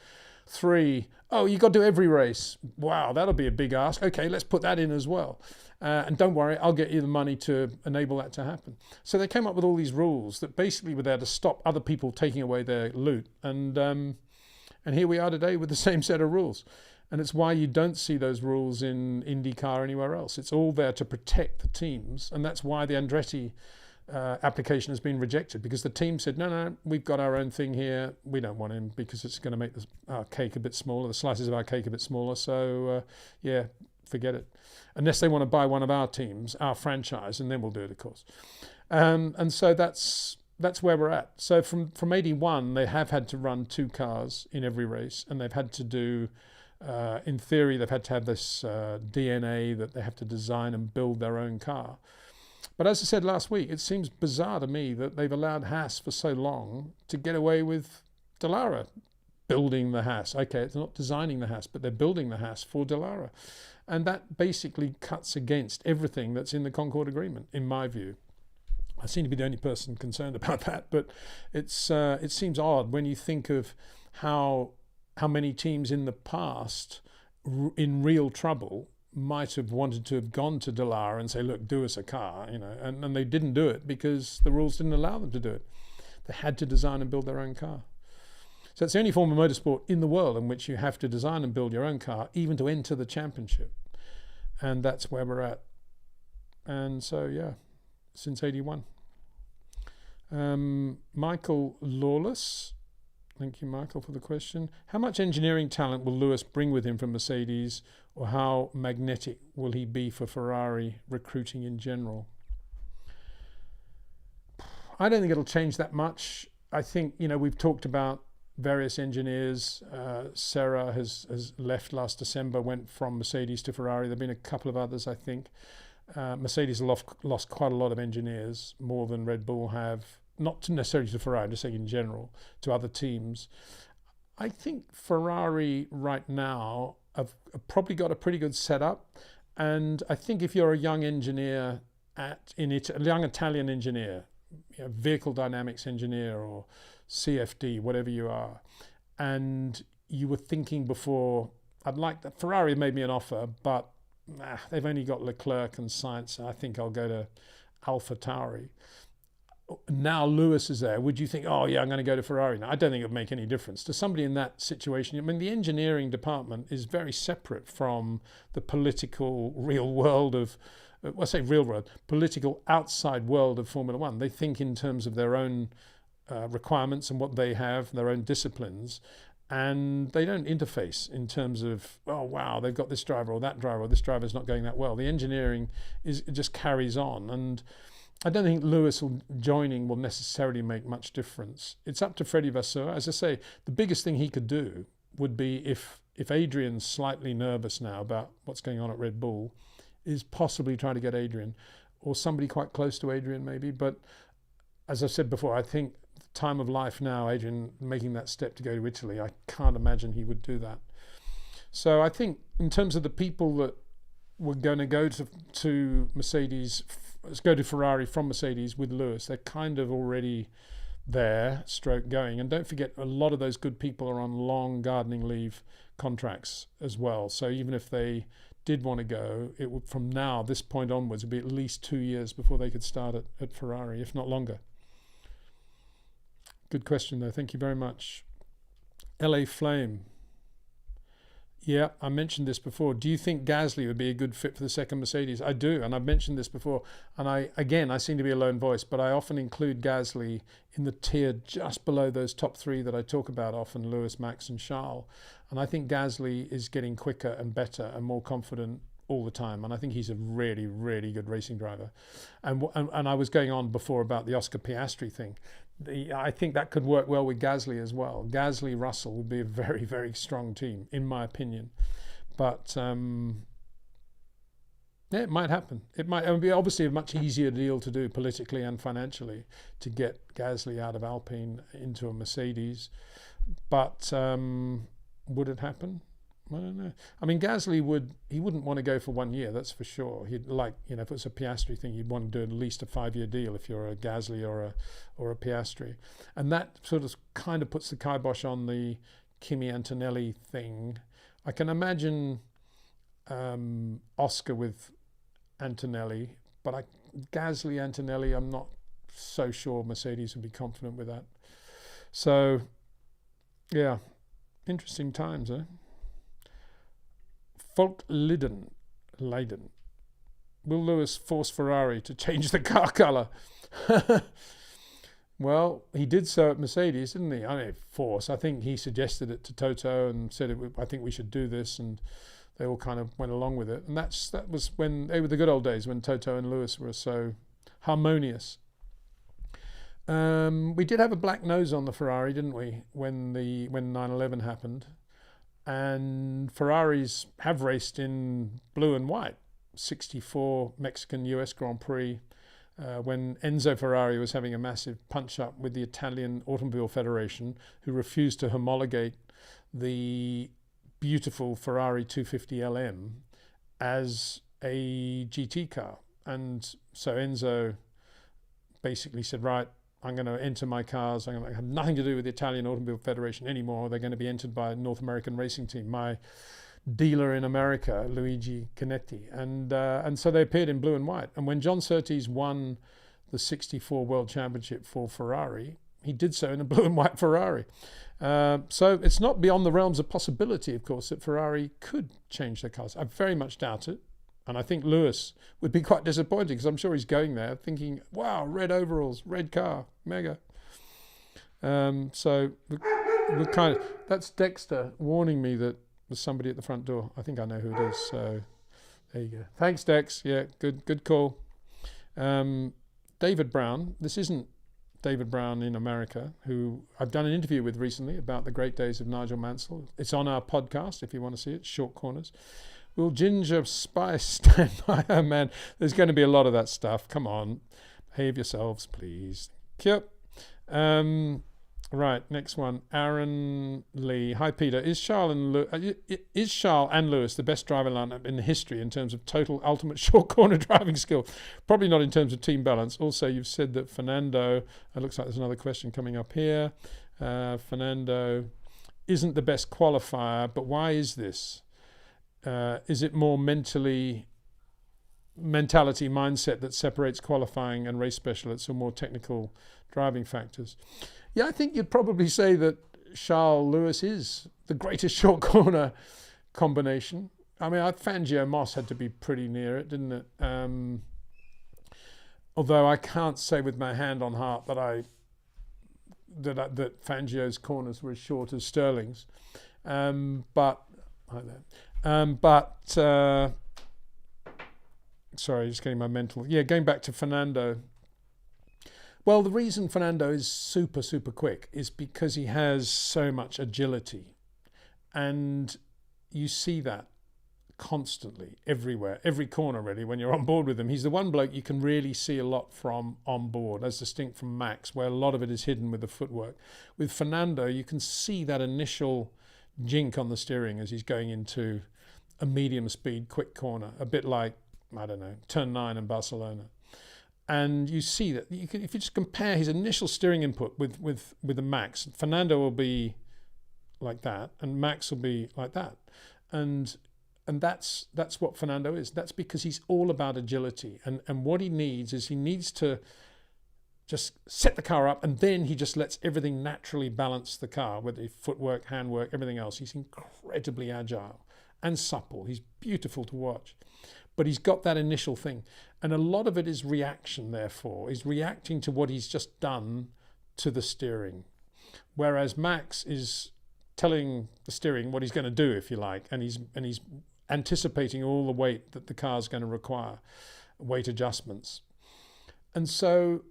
3, oh, you've got to do every race. Wow, that'll be a big ask. Okay, let's put that in as well. And don't worry, I'll get you the money to enable that to happen. So they came up with all these rules that basically were there to stop other people taking away their loot. And here we are today with the same set of rules. And it's why you don't see those rules in IndyCar or anywhere else. It's all there to protect the teams. And that's why the Andretti application has been rejected, because the team said, no, we've got our own thing here. We don't want him because it's going to make our cake a bit smaller, the slices of our cake a bit smaller. So, yeah, forget it. Unless they want to buy one of our teams, our franchise, and then we'll do it, of course. And so that's where we're at. So from 81, they have had to run 2 cars in every race, and they've had to do, in theory, they've had to have this DNA that they have to design and build their own car. But as I said last week, it seems bizarre to me that they've allowed Haas for so long to get away with Dallara building the Haas. Okay, it's not designing the Haas, but they're building the Haas for Dallara. And that basically cuts against everything that's in the Concord Agreement, in my view. I seem to be the only person concerned about that, but it seems odd when you think of how many teams in the past in real trouble might have wanted to have gone to Dallara and say, look, do us a car, and they didn't do it because the rules didn't allow them to do it. They had to design and build their own car. So it's the only form of motorsport in the world in which you have to design and build your own car, even to enter the championship. And that's where we're at. And so, yeah, since 81. Michael Lawless. Thank you, Michael, for the question. How much engineering talent will Lewis bring with him from Mercedes, or how magnetic will he be for Ferrari recruiting in general? I don't think it'll change that much. I think, we've talked about various engineers. Serra has left last December, went from Mercedes to Ferrari. There have been a couple of others, I think. Mercedes lost quite a lot of engineers, more than Red Bull have. Not necessarily to Ferrari, I'm just saying in general, to other teams. I think Ferrari right now have probably got a pretty good setup. And I think if you're a young engineer, a young Italian engineer, vehicle dynamics engineer or CFD, whatever you are, and you were thinking before, I'd like that. Ferrari made me an offer, but they've only got Leclerc and Sainz. I think I'll go to AlphaTauri. Now Lewis is there. Would you think, oh yeah, I'm going to go to Ferrari now? I don't think it would make any difference to somebody in that situation. I mean, the engineering department is very separate from the political real world of, I say real world, political outside world of Formula One. They think in terms of their own requirements and what they have, their own disciplines, and they don't interface in terms of, oh wow, they've got this driver or that driver, or this driver's not going that well. The engineering just carries on, and I don't think Lewis joining will necessarily make much difference. It's up to Freddie Vasseur. As I say, the biggest thing he could do would be if Adrian's slightly nervous now about what's going on at Red Bull, is possibly try to get Adrian or somebody quite close to Adrian maybe. But as I said before, I think the time of life now, Adrian making that step to go to Italy, I can't imagine he would do that. So I think in terms of the people that were going to go to Mercedes, let's go to Ferrari from Mercedes with Lewis, they're kind of already there, stroke going. And don't forget, a lot of those good people are on long gardening leave contracts as well. So even if they did want to go, it would, from now, this point onwards, it would be at least 2 years before they could start at Ferrari, if not longer. Good question, though. Thank you very much. LA Flame. Yeah, I mentioned this before. Do you think Gasly would be a good fit for the second Mercedes? I do, and I've mentioned this before. And I seem to be a lone voice, but I often include Gasly in the tier just below those top three that I talk about often, Lewis, Max and Charles. And I think Gasly is getting quicker and better and more confident all the time. And I think he's a really, really good racing driver. And I was going on before about the Oscar Piastri thing. I think that could work well with Gasly as well. Gasly Russell would be a very, very strong team, in my opinion. But yeah, it might happen. It would be obviously a much easier deal to do politically and financially to get Gasly out of Alpine into a Mercedes. But would it happen? I don't know. I mean, Gasly wouldn't want to go for 1 year, that's for sure. He'd like, if it was a Piastri thing, you'd want to do at least a 5-year deal if you're a Gasly or a Piastri. And that sort of kind of puts the kibosh on the Kimi Antonelli thing. I can imagine Oscar with Antonelli, but Gasly Antonelli, I'm not so sure Mercedes would be confident with that. So, yeah, interesting times, eh? Folk Leiden. Will Lewis force Ferrari to change the car colour? Well, he did so at Mercedes, didn't he? I mean, force. I think he suggested it to Toto and said, I think we should do this, and they all kind of went along with it. And that was when they were the good old days, when Toto and Lewis were so harmonious. We did have a black nose on the Ferrari, didn't we, when 9/11 happened? And Ferraris have raced in blue and white. 64 Mexican US Grand Prix, when Enzo Ferrari was having a massive punch-up with the Italian Automobile Federation, who refused to homologate the beautiful Ferrari 250 LM as a GT car. And so Enzo basically said, right, I'm going to enter my cars. I'm going to have nothing to do with the Italian Automobile Federation anymore. They're going to be entered by a North American racing team. My dealer in America, Luigi Canetti. And so they appeared in blue and white. And when John Surtees won the 64 World Championship for Ferrari, he did so in a blue and white Ferrari. So it's not beyond the realms of possibility, of course, that Ferrari could change their cars. I very much doubt it. And I think Lewis would be quite disappointed, because I'm sure he's going there thinking, wow, red overalls, red car, mega. So we're kind of, that's Dexter warning me that there's somebody at the front door. I think I know who it is. So there you go. Thanks, Dex. Yeah, good call. David Brown. This isn't David Brown in America, who I've done an interview with recently about the great days of Nigel Mansell. It's on our podcast if you want to see it, Short Corners. Will Ginger Spice stand by her man? There's going to be a lot of that stuff. Come on. Behave yourselves, please. Yep. Right, next one. Aaron Lee. Hi, Peter. Is Charles and Lewis the best driver lineup in the history in terms of total ultimate short corner driving skill? Probably not in terms of team balance. Also, you've said that Fernando, it looks like there's another question coming up here. Fernando isn't the best qualifier, but why is this? Is it more mentality, mindset that separates qualifying and race specialists, or more technical driving factors? Yeah, I think you'd probably say that Charles Lewis is the greatest short corner combination. I mean, Fangio Moss had to be pretty near it, didn't it? Although I can't say with my hand on heart that that Fangio's corners were as short as Sterling's, but I don't know. Sorry, just getting my mental. Yeah, going back to Fernando. Well, the reason Fernando is super, super quick is because he has so much agility. And you see that constantly, everywhere, every corner really, when you're on board with him. He's the one bloke you can really see a lot from on board, as distinct from Max, where a lot of it is hidden with the footwork. With Fernando, you can see that initial jink on the steering as he's going into a medium speed quick corner, a bit like, I don't know, turn 9 in Barcelona. And you see that if you just compare his initial steering input with the Max, Fernando will be like that, and Max will be like that, and that's what Fernando is. That's because he's all about agility, and what he needs to just set the car up, and then he just lets everything naturally balance the car, whether footwork, handwork, everything else. He's incredibly agile and supple. He's beautiful to watch. But he's got that initial thing. And a lot of it is reaction, therefore. He's reacting to what he's just done to the steering. Whereas Max is telling the steering what he's going to do, if you like, and he's anticipating all the weight that the car's going to require, weight adjustments. And so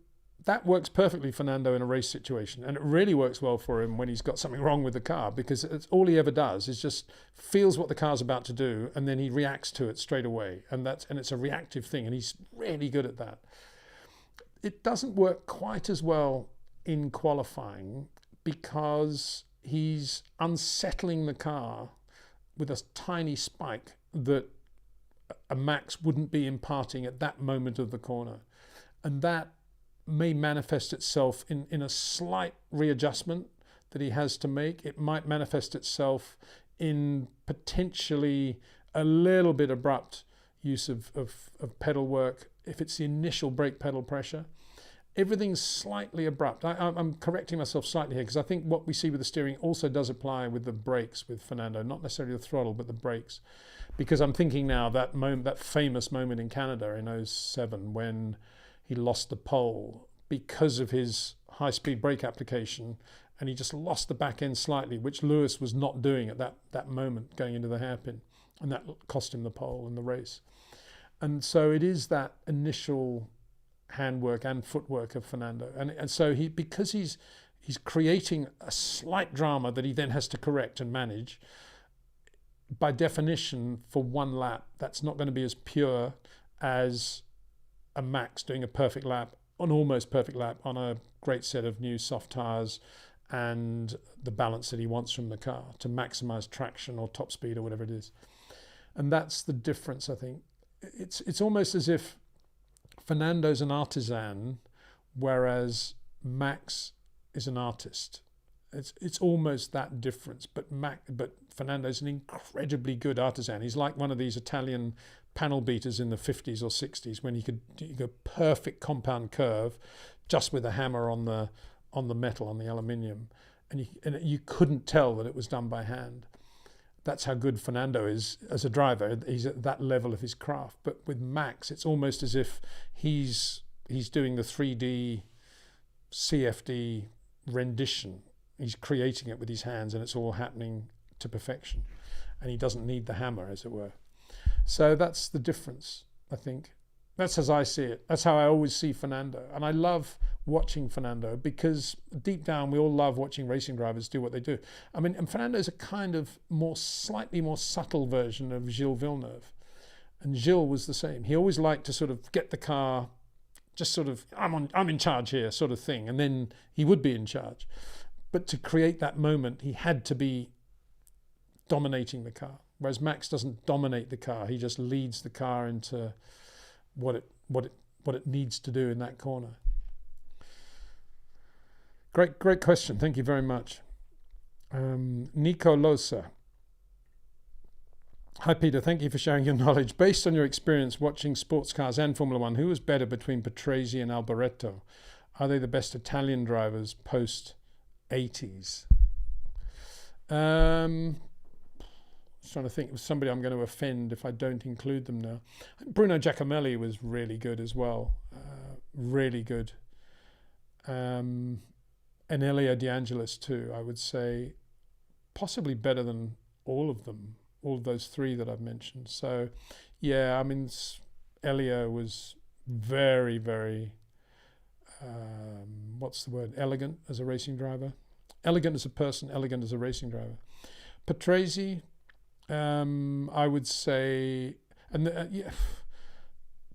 that works perfectly for Fernando in a race situation, and it really works well for him when he's got something wrong with the car, because all he ever does is just feels what the car's about to do, and then he reacts to it straight away, and it's a reactive thing, and he's really good at that. It doesn't work quite as well in qualifying because he's unsettling the car with a tiny spike that a Max wouldn't be imparting at that moment of the corner, and that may manifest itself in a slight readjustment that he has to make. It might manifest itself in potentially a little bit abrupt use of pedal work if it's the initial brake pedal pressure. Everything's slightly abrupt. I'm correcting myself slightly here, because I think what we see with the steering also does apply with the brakes with Fernando, not necessarily the throttle, but the brakes. Because I'm thinking now that famous moment in Canada in 2007 when he lost the pole because of his high-speed brake application, and he just lost the back end slightly, which Lewis was not doing at that moment going into the hairpin, and that cost him the pole in the race. And so it is that initial handwork and footwork of Fernando, and so because he's creating a slight drama that he then has to correct and manage. By definition, for one lap, that's not going to be as pure as a Max doing a perfect lap, an almost perfect lap on a great set of new soft tires and the balance that he wants from the car to maximize traction or top speed or whatever it is. And that's the difference, I think. It's almost as if Fernando's an artisan, whereas Max is an artist. It's almost that difference. But Fernando's an incredibly good artisan. He's like one of these Italian panel beaters in the 50s or 60s when he could do a perfect compound curve just with a hammer on the metal, on the aluminium, and you couldn't tell that it was done by hand. That's how good Fernando is as a driver. He's at that level of his craft. But with Max, it's almost as if he's doing the 3D CFD rendition. He's creating it with his hands, and it's all happening to perfection, and he doesn't need the hammer, as it were. So that's the difference, I think. That's as I see it. That's how I always see Fernando. And I love watching Fernando because deep down we all love watching racing drivers do what they do. I mean, and Fernando is a kind of slightly more subtle version of Gilles Villeneuve. And Gilles was the same. He always liked to sort of get the car, just sort of, I'm in charge here sort of thing. And then he would be in charge. But to create that moment, he had to be dominating the car. Whereas Max doesn't dominate the car. He just leads the car into what it needs to do in that corner. Great question. Thank you very much. Nico Losa. Hi, Peter. Thank you for sharing your knowledge. Based on your experience watching sports cars and Formula One, who was better between Patrese and Alboreto? Are they the best Italian drivers post-80s? I was trying to think of somebody I'm going to offend if I don't include them now. Bruno Giacomelli was really good as well. Really good. And Elio De Angelis too, I would say. Possibly better than all of them, all of those three that I've mentioned. So, yeah, I mean, Elio was very, very, what's the word, elegant as a racing driver. Elegant as a person, elegant as a racing driver. Patrese, I would say,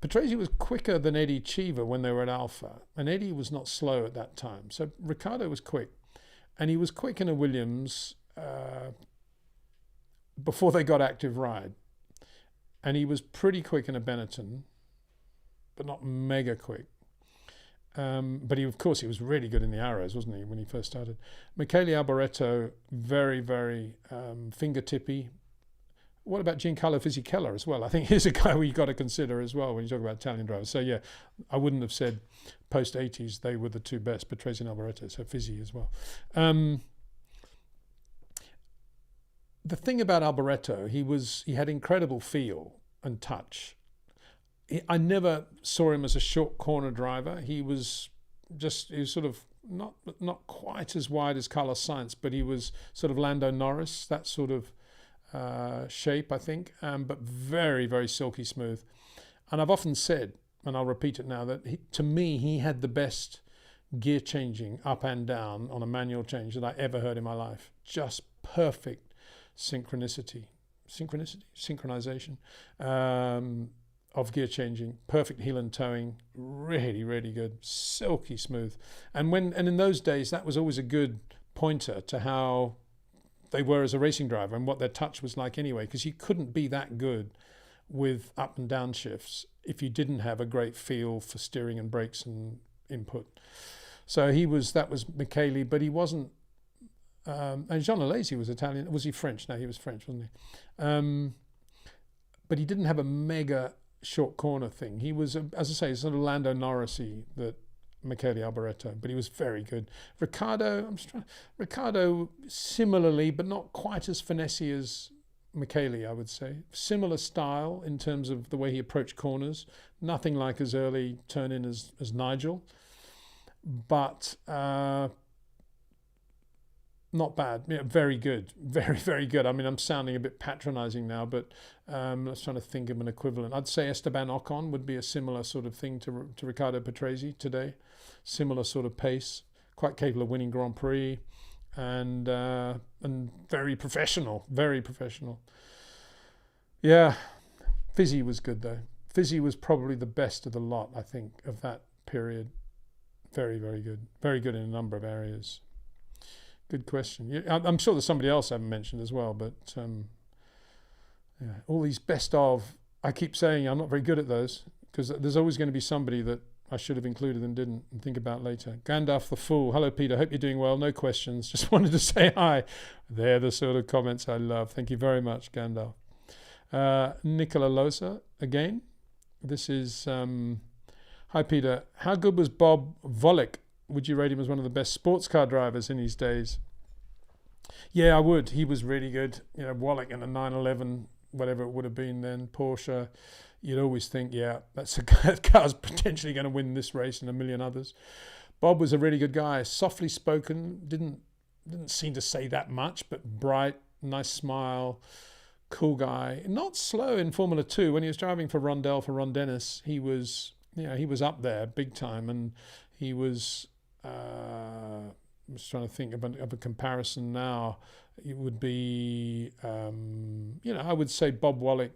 Patrese was quicker than Eddie Cheever when they were at Alpha, and Eddie was not slow at that time. So Ricciardo was quick, and he was quick in a Williams before they got active ride, and he was pretty quick in a Benetton, but not mega quick. But of course, he was really good in the arrows, wasn't he, when he first started? Michele Alboreto, very, very fingertippy. What about Giancarlo Fisichella as well? I think he's a guy you've got to consider as well when you talk about Italian drivers. So yeah, I wouldn't have said post-80s they were the two best, but Tracy and Alboreto, so Fisi as well. The thing about Alboreto, he had incredible feel and touch. I never saw him as a short corner driver. He was sort of not quite as wide as Carlos Sainz, but he was sort of Lando Norris, that sort of shape, I think, but very, very silky smooth. And I've often said, and I'll repeat it now, that to me, he had the best gear changing up and down on a manual change that I ever heard in my life. Just perfect synchronization of gear changing, perfect heel and towing, really, really good, silky smooth. And in those days, that was always a good pointer to how they were as a racing driver and what their touch was like anyway, because you couldn't be that good with up and down shifts if you didn't have a great feel for steering and brakes and input. So that was Michele, but he wasn't, and Jean Alesi was Italian. Was he French? No, he was French, wasn't he? But he didn't have a mega short corner thing. He was, as I say, sort of Lando Norris-y, that Michele Alboreto, but he was very good. Riccardo, similarly, but not quite as finessey as Michele, I would say. Similar style in terms of the way he approached corners. Nothing like as early turn-in as Nigel, but not bad. Yeah, very good. Very, very good. I mean, I'm sounding a bit patronizing now, but I was trying to think of an equivalent. I'd say Esteban Ocon would be a similar sort of thing to Riccardo Patrese today. Similar sort of pace, quite capable of winning Grand Prix, and very professional, very professional. Yeah, Fizzy was good though. Fizzy was probably the best of the lot, I think, of that period. Very, very good. Very good in a number of areas. Good question. Yeah, I'm sure there's somebody else I haven't mentioned as well, but yeah, all these best of, I keep saying I'm not very good at those, because there's always going to be somebody that I should have included and didn't, and think about later. Gandalf the Fool. Hello, Peter. Hope you're doing well. No questions. Just wanted to say hi. They're the sort of comments I love. Thank you very much, Gandalf. Nicola Loza again. This is, hi, Peter. How good was Bob Volek? Would you rate him as one of the best sports car drivers in his days? Yeah, I would. He was really good. You know, Wallach in a 911, whatever it would have been then, Porsche. You'd always think, yeah, that car's potentially going to win this race and a million others. Bob was a really good guy, softly spoken, didn't seem to say that much, but bright, nice smile, cool guy. Not slow in Formula 2. When he was driving for Rondell, for Ron Dennis, he was up there big time, and he was... I was trying to think of a comparison now. It would be, I would say Bob Wallach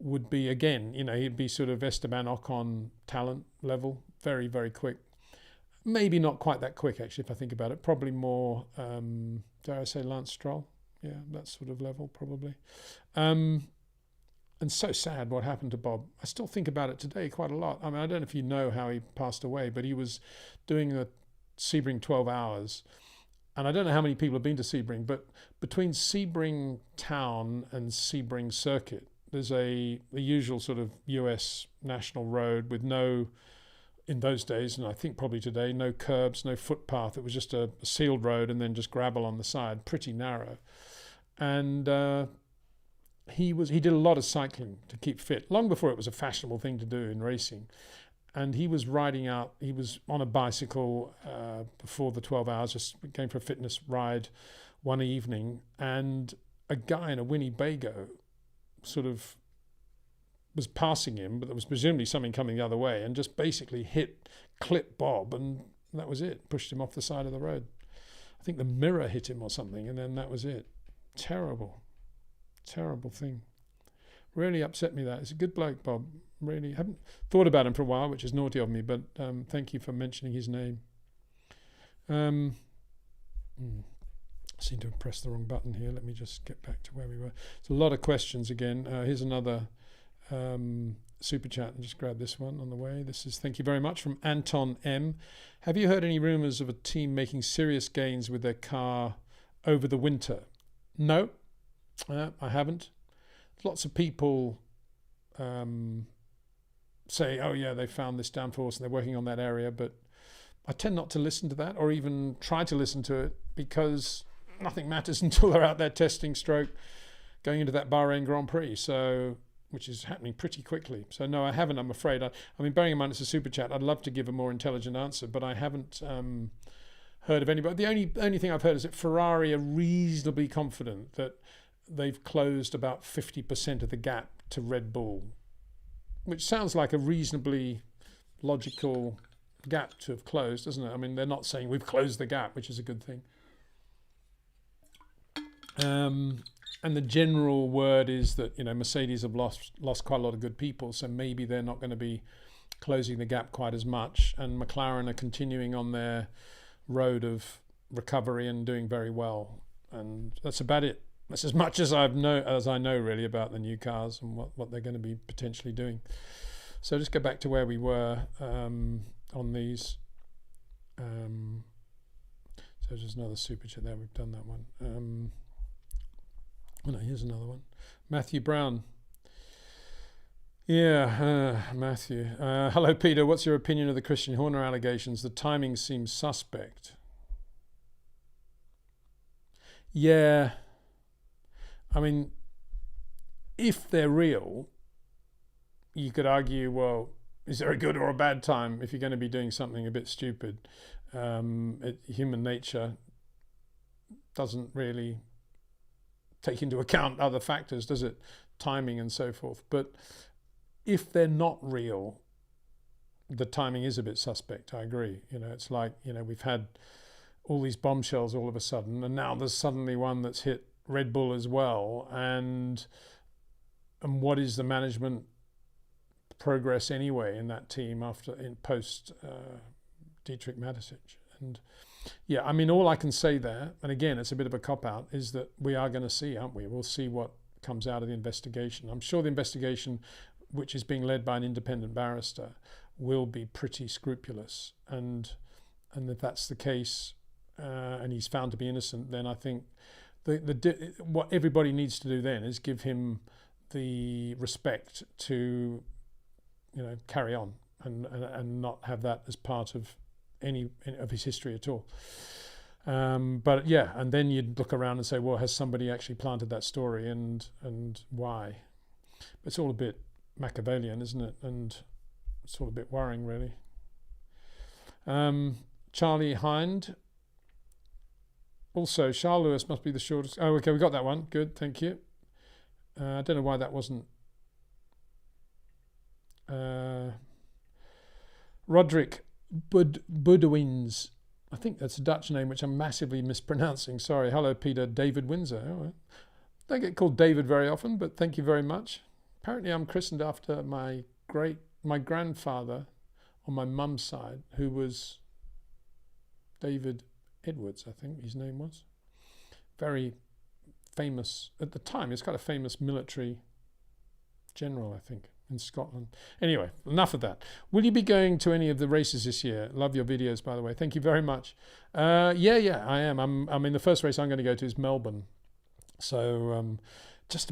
would be, again, he'd be sort of Esteban Ocon talent level, very, very quick. Maybe not quite that quick, actually, if I think about it. Probably more, dare I say, Lance Stroll? Yeah, that sort of level, probably. And so sad what happened to Bob. I still think about it today quite a lot. I mean, I don't know if you know how he passed away, but he was doing the Sebring 12 hours. And I don't know how many people have been to Sebring, but between Sebring town and Sebring circuit, there's the usual sort of US national road with no, in those days, and I think probably today, no curbs, no footpath. It was just a sealed road and then just gravel on the side, pretty narrow. And he did a lot of cycling to keep fit, long before it was a fashionable thing to do in racing. And he was he was on a bicycle before the 12 hours, just going for a fitness ride one evening, and a guy in a Winnebago sort of was passing him, but there was presumably something coming the other way, and just basically clipped Bob, and that was it, pushed him off the side of the road. I think the mirror hit him or something, and then that was it. Terrible thing. Really upset me that. It's a good bloke, Bob. Really haven't thought about him for a while, which is naughty of me, but thank you for mentioning his name. Seem to have pressed the wrong button here. Let me just get back to where we were. It's a lot of questions again. Here's another super chat and just grab this one on the way. This is, thank you very much, from Anton M. Have you heard any rumours of a team making serious gains with their car over the winter? No, I haven't. Lots of people say, oh yeah, they found this downforce and they're working on that area, but I tend not to listen to that or even try to listen to it, because nothing matters until they're out there testing stroke going into that Bahrain Grand Prix, so which is happening pretty quickly. So no, I haven't, I'm afraid. I mean, bearing in mind it's a super chat, I'd love to give a more intelligent answer, but I haven't heard of anybody. The only thing I've heard is that Ferrari are reasonably confident that they've closed about 50% of the gap to Red Bull, which sounds like a reasonably logical gap to have closed, doesn't it? I mean, they're not saying we've closed the gap, which is a good thing. And the general word is that, you know, Mercedes have lost quite a lot of good people, so maybe they're not going to be closing the gap quite as much. And McLaren are continuing on their road of recovery and doing very well. And that's about it. That's as much as I know really about the new cars and what they're going to be potentially doing. So just go back to where we were on these. So there's another super chat there. We've done that one. Oh no, here's another one. Matthew Brown. Yeah, Matthew. Hello, Peter. What's your opinion of the Christian Horner allegations? The timing seems suspect. Yeah. I mean, if they're real, you could argue, well, is there a good or a bad time if you're going to be doing something a bit stupid? Human nature doesn't really take into account other factors, does it? Timing and so forth. But if they're not real, the timing is a bit suspect. I agree. You know, it's like, you know, we've had all these bombshells all of a sudden, and now there's suddenly one that's hit Red Bull as well. And what is the management progress anyway in that team in post Dietrich Mateschitz? And yeah, I mean, all I can say there, and again, it's a bit of a cop-out, is that we are going to see, aren't we? We'll see what comes out of the investigation. I'm sure the investigation, which is being led by an independent barrister, will be pretty scrupulous. And if that's the case, and he's found to be innocent, then I think what everybody needs to do then is give him the respect to, you know, carry on and not have that as part of any of his history at all. But yeah, and then you'd look around and say, well, has somebody actually planted that story, and why? It's all a bit Machiavellian, isn't it? And it's all a bit worrying, really. Charlie Hind. Also, Charles Lewis must be the shortest. Oh, okay, we got that one. Good, thank you. I don't know why that wasn't. Roderick Budewins. I think that's a Dutch name, which I'm massively mispronouncing. Sorry. Hello, Peter. David Windsor. Oh, don't get called David very often, but thank you very much. Apparently, I'm christened after my grandfather on my mum's side, who was David Edwards, I think his name was. Very famous at the time. He's quite a famous military general, I think, in Scotland. Anyway, enough of that. Will you be going to any of the races this year? Love your videos, by the way. Thank you very much. Yeah, I am. I mean, the first race I'm going to go to is Melbourne. So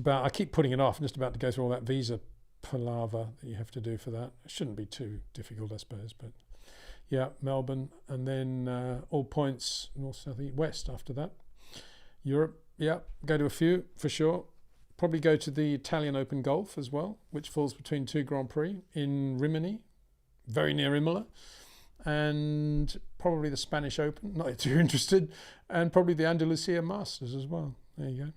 I keep putting it off. I'm just about to go through all that visa palaver that you have to do for that. It shouldn't be too difficult, I suppose, but yeah, Melbourne, and then all points north, south, east, west after that. Europe, yeah, go to a few for sure. Probably go to the Italian Open Golf as well, which falls between two Grand Prix in Rimini, very near Imola, and probably the Spanish Open, not too interested, and probably the Andalusia Masters as well. There you go.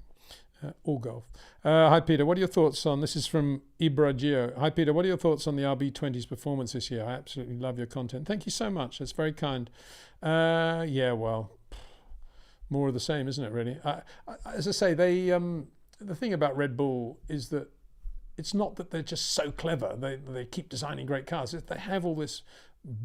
All golf. Hi Peter, what are your thoughts on, this is from Ibragio. Hi Peter, what are your thoughts on the RB20's performance this year? I absolutely love your content. Thank you so much, that's very kind. Yeah, well, more of the same, isn't it really? As I say, the thing about Red Bull is that it's not that they're just so clever, they keep designing great cars. They have all this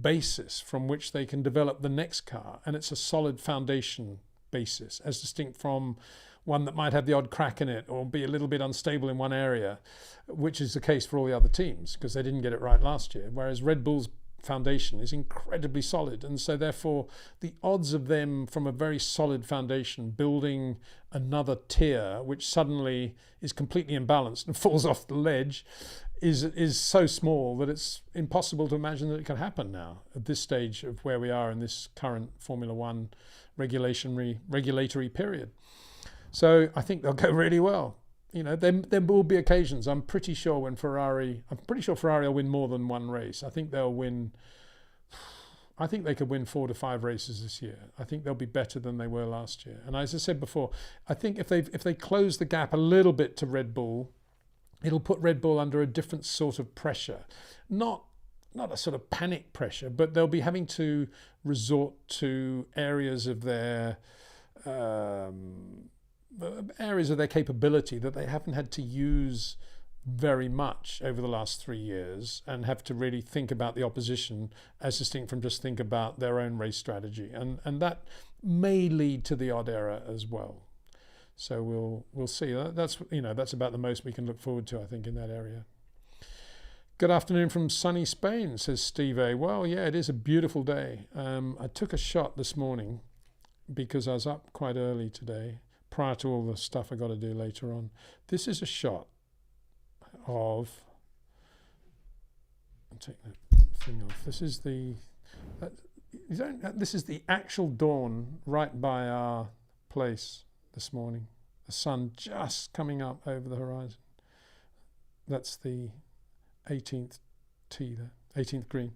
basis from which they can develop the next car, and it's a solid foundation basis, as distinct from one that might have the odd crack in it or be a little bit unstable in one area, which is the case for all the other teams because they didn't get it right last year. Whereas Red Bull's foundation is incredibly solid, and so therefore the odds of them from a very solid foundation building another tier which suddenly is completely imbalanced and falls off the ledge is so small that it's impossible to imagine that it can happen now at this stage of where we are in this current Formula One regulatory period. So I think they'll go really well. You know, there will be occasions. I'm pretty sure Ferrari will win more than one race. I think they could win 4 to 5 races this year. I think they'll be better than they were last year. And as I said before, I think if they close the gap a little bit to Red Bull, it'll put Red Bull under a different sort of pressure. Not a sort of panic pressure, but they'll be having to resort to areas of their capability that they haven't had to use very much over the last 3 years, and have to really think about the opposition as distinct from just think about their own race strategy, and that may lead to the odd error as well. So we'll see. That's about the most we can look forward to, I think, in that area. Good afternoon from sunny Spain, says Steve A. Well, yeah, it is a beautiful day. I took a shot this morning because I was up quite early today, prior to all the stuff I got to do later on. This is a shot of, I'll take that thing off. This is the actual dawn right by our place this morning. The sun just coming up over the horizon. That's the 18th tee there, 18th green.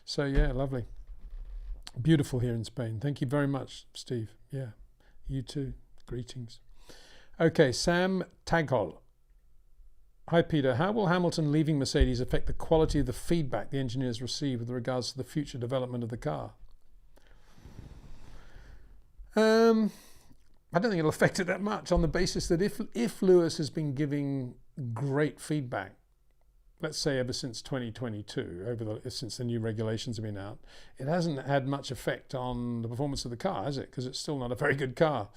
So yeah, lovely. Beautiful here in Spain. Thank you very much, Steve. Yeah, you too. Greetings. Okay, Sam Taghol. Hi, Peter. How will Hamilton leaving Mercedes affect the quality of the feedback the engineers receive with regards to the future development of the car? I don't think it'll affect it that much, on the basis that if Lewis has been giving great feedback, let's say ever since 2022, since the new regulations have been out, it hasn't had much effect on the performance of the car, has it? Because it's still not a very good car,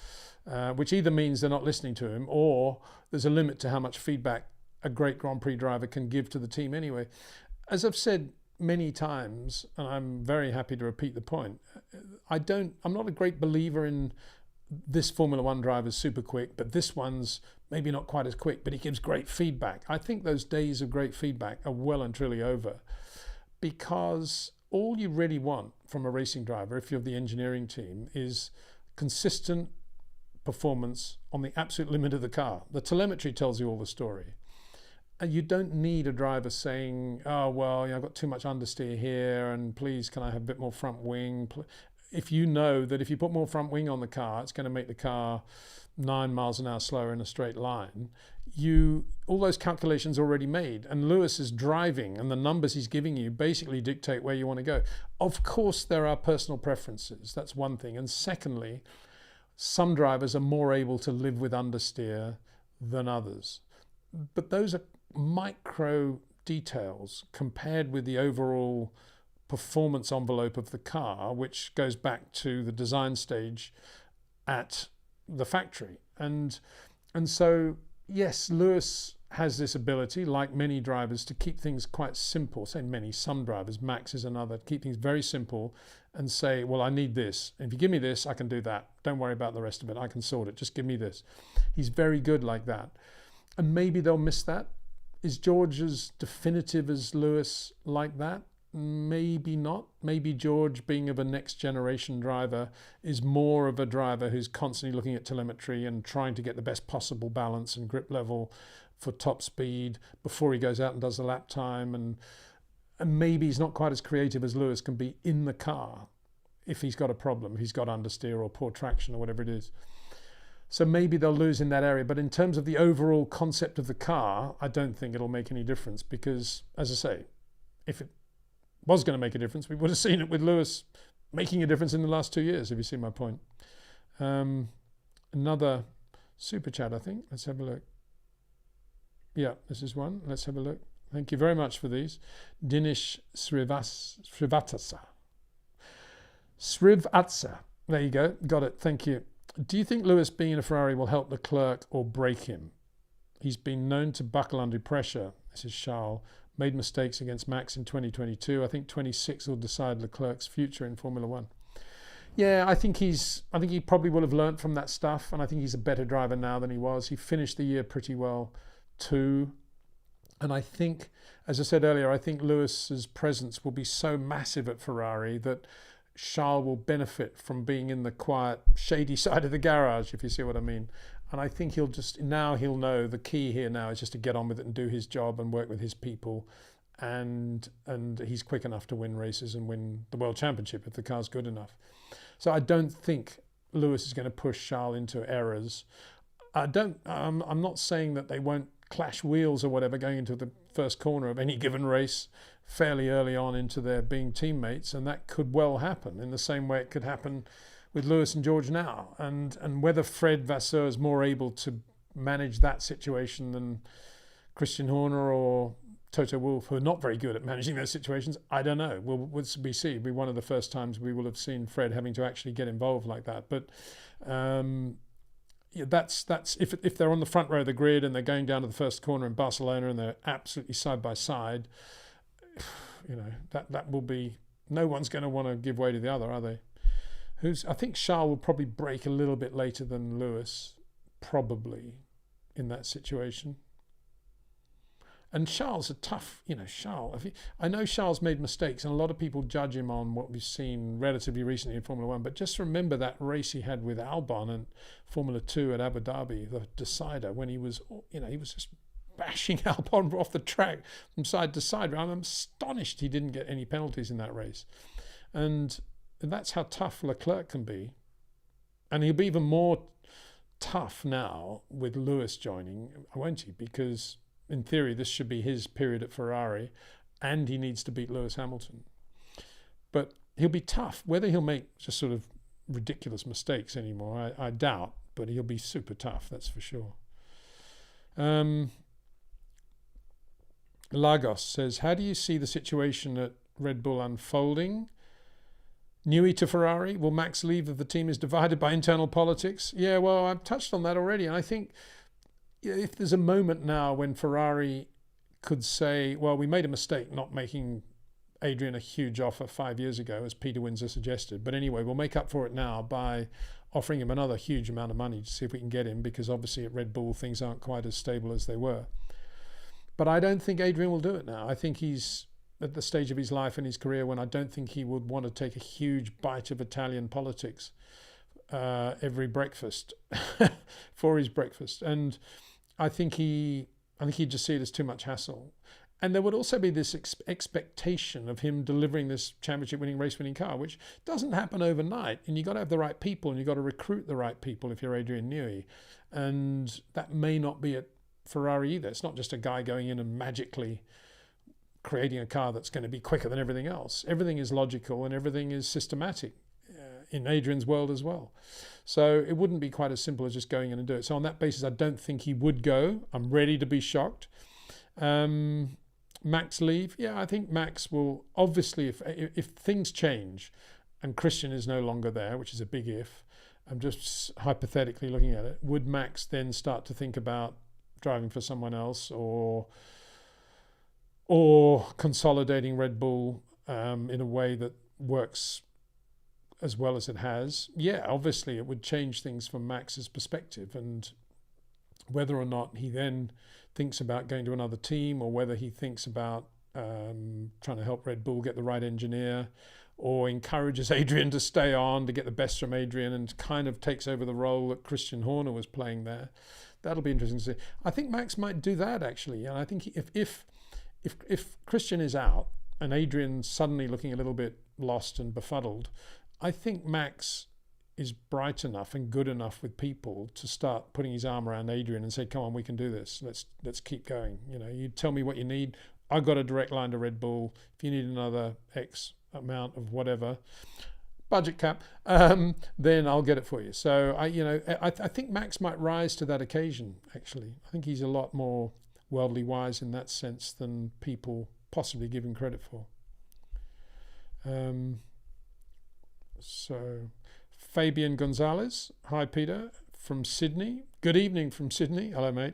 which either means they're not listening to him, or there's a limit to how much feedback a great Grand Prix driver can give to the team anyway. As I've said many times, and I'm very happy to repeat the point, I'm not a great believer in this Formula One driver's super quick, but this one's maybe not quite as quick, but he gives great feedback. I think those days of great feedback are well and truly over, because all you really want from a racing driver, if you're the engineering team, is consistent performance on the absolute limit of the car. The telemetry tells you all the story. And you don't need a driver saying, oh, well, I've got too much understeer here, and please, can I have a bit more front wing? If you know that if you put more front wing on the car, it's going to make the car 9 miles an hour slower in a straight line, all those calculations are already made, and Lewis is driving, and the numbers he's giving you basically dictate where you want to go. Of course, there are personal preferences. That's one thing. And secondly, some drivers are more able to live with understeer than others. But those are micro details compared with the overall performance envelope of the car, which goes back to the design stage at the factory. And so, yes, Lewis has this ability, like many drivers, to keep things quite simple. Some drivers, Max is another, keep things very simple and say, well, I need this. If you give me this, I can do that. Don't worry about the rest of it. I can sort it. Just give me this. He's very good like that. And maybe they'll miss that. Is George as definitive as Lewis like that? Maybe not. Maybe George, being of a next generation driver, is more of a driver who's constantly looking at telemetry and trying to get the best possible balance and grip level for top speed before he goes out and does the lap time. And maybe he's not quite as creative as Lewis can be in the car if he's got a problem, if he's got understeer or poor traction or whatever it is. So maybe they'll lose in that area. But in terms of the overall concept of the car, I don't think it'll make any difference, because, as I say, if it was going to make a difference, we would have seen it with Lewis making a difference in the last 2 years, if you see my point. Another super chat, I think. Let's have a look. Yeah, this is one. Let's have a look. Thank you very much for these. Dinesh Srivatsa. There you go. Got it. Thank you. Do you think Lewis being in a Ferrari will help Leclerc or break him? He's been known to buckle under pressure. This is Charles. Made mistakes against Max in 2022. I think 26 will decide Leclerc's future in Formula One. Yeah, I think he probably will have learnt from that stuff, and I think he's a better driver now than he was. He finished the year pretty well too. And I think, as I said earlier, I think Lewis's presence will be so massive at Ferrari that Charles will benefit from being in the quiet, shady side of the garage, if you see what I mean. And I think he'll know the key here now is just to get on with it and do his job and work with his people. And he's quick enough to win races and win the World Championship if the car's good enough. So I don't think Lewis is going to push Charles into errors. I'm not saying that they won't clash wheels or whatever going into the first corner of any given race fairly early on into their being teammates, and that could well happen in the same way it could happen with Lewis and George now. And whether Fred Vasseur is more able to manage that situation than Christian Horner or Toto Wolff, who are not very good at managing those situations, I don't know. We'll see. It'll be one of the first times we will have seen Fred having to actually get involved like that. But yeah, that's if they're on the front row of the grid and they're going down to the first corner in Barcelona and they're absolutely side by side, that will be, no one's going to want to give way to the other, are they? I think Charles will probably break a little bit later than Lewis, probably, in that situation. And Charles are tough, I know Charles made mistakes, and a lot of people judge him on what we've seen relatively recently in Formula One, but just remember that race he had with Albon and Formula 2 at Abu Dhabi, the decider, when he was just bashing Albon off the track from side to side. I'm astonished he didn't get any penalties in that race. And that's how tough Leclerc can be. And he'll be even more tough now with Lewis joining, won't he? Because in theory, this should be his period at Ferrari, and he needs to beat Lewis Hamilton. But he'll be tough. Whether he'll make just sort of ridiculous mistakes anymore, I doubt, but he'll be super tough, that's for sure. Lagos says, how do you see the situation at Red Bull unfolding? Newey to Ferrari, will Max leave if the team is divided by internal politics? Yeah, well, I've touched on that already, and I think if there's a moment now when Ferrari could say, well, we made a mistake not making Adrian a huge offer 5 years ago, as Peter Windsor suggested. But anyway, we'll make up for it now by offering him another huge amount of money to see if we can get him, because obviously at Red Bull things aren't quite as stable as they were. But I don't think Adrian will do it now. I think he's at the stage of his life and his career when I don't think he would want to take a huge bite of Italian politics every breakfast for his breakfast. And I think he'd just see it as too much hassle. And there would also be this expectation of him delivering this championship-winning, race-winning car, which doesn't happen overnight. And you've got to have the right people, and you've got to recruit the right people if you're Adrian Newey. And that may not be at Ferrari either. It's not just a guy going in and magically creating a car that's going to be quicker than everything else. Everything is logical and everything is systematic in Adrian's world as well. So it wouldn't be quite as simple as just going in and do it. So on that basis, I don't think he would go. I'm ready to be shocked. Max leave? Yeah, I think Max will, obviously, if things change and Christian is no longer there, which is a big if, I'm just hypothetically looking at it, would Max then start to think about driving for someone else or consolidating Red Bull in a way that works as well as it has? Yeah, obviously it would change things from Max's perspective, and whether or not he then thinks about going to another team, or whether he thinks about trying to help Red Bull get the right engineer, or encourages Adrian to stay on to get the best from Adrian and kind of takes over the role that Christian Horner was playing there. That'll be interesting to see. I think Max might do that, actually. And I think if Christian is out and Adrian's suddenly looking a little bit lost and befuddled, I think Max is bright enough and good enough with people to start putting his arm around Adrian and say, come on, we can do this. Let's keep going. You tell me what you need. I've got a direct line to Red Bull. If you need another X amount of whatever, budget cap, then I'll get it for you. So I think Max might rise to that occasion, actually. I think he's a lot more worldly wise in that sense than people possibly give him credit for. So Fabian Gonzalez. Hi, Peter, from Sydney. Good evening from Sydney. Hello, mate.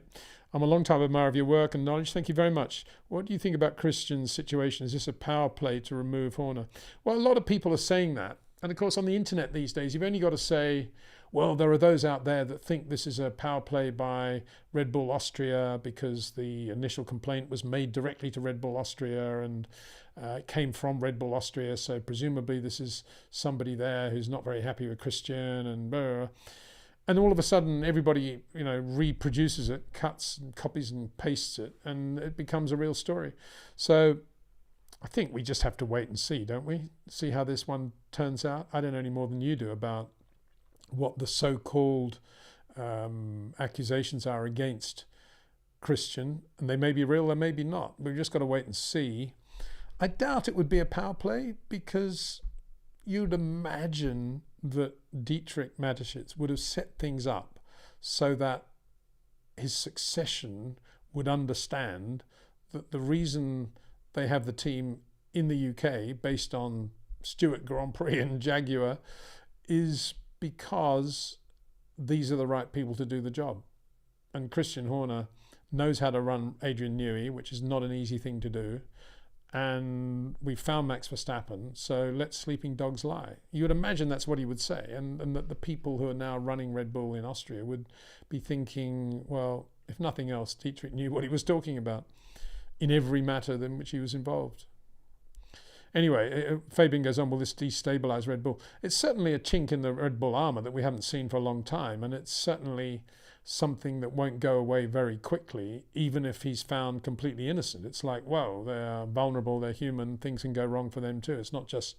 I'm a long-time admirer of your work and knowledge. Thank you very much. What do you think about Christian's situation? Is this a power play to remove Horner? Well, a lot of people are saying that. And of course, on the internet these days, you've only got to say, well, there are those out there that think this is a power play by Red Bull Austria because the initial complaint was made directly to Red Bull Austria and it came from Red Bull Austria. So presumably this is somebody there who's not very happy with Christian and blah. And all of a sudden, everybody, reproduces it, cuts and copies and pastes it, and it becomes a real story. So I think we just have to wait and see, don't we? See how this one turns out. I don't know any more than you do about what the so-called accusations are against Christian. And they may be real, they may be not. We've just got to wait and see. I doubt it would be a power play because you'd imagine that Dietrich Mateschitz would have set things up so that his succession would understand that the reason they have the team in the UK based on Stewart Grand Prix and Jaguar is because these are the right people to do the job. And Christian Horner knows how to run Adrian Newey, which is not an easy thing to do. And we found Max Verstappen, so let sleeping dogs lie. You would imagine that's what he would say, and that the people who are now running Red Bull in Austria would be thinking, well, if nothing else, Dietrich knew what he was talking about in every matter in which he was involved. Anyway, Fabian goes on, will this destabilise Red Bull? It's certainly a chink in the Red Bull armour that we haven't seen for a long time, and it's certainly something that won't go away very quickly, even if he's found completely innocent. It's like, well, they're vulnerable, they're human, things can go wrong for them too. It's not just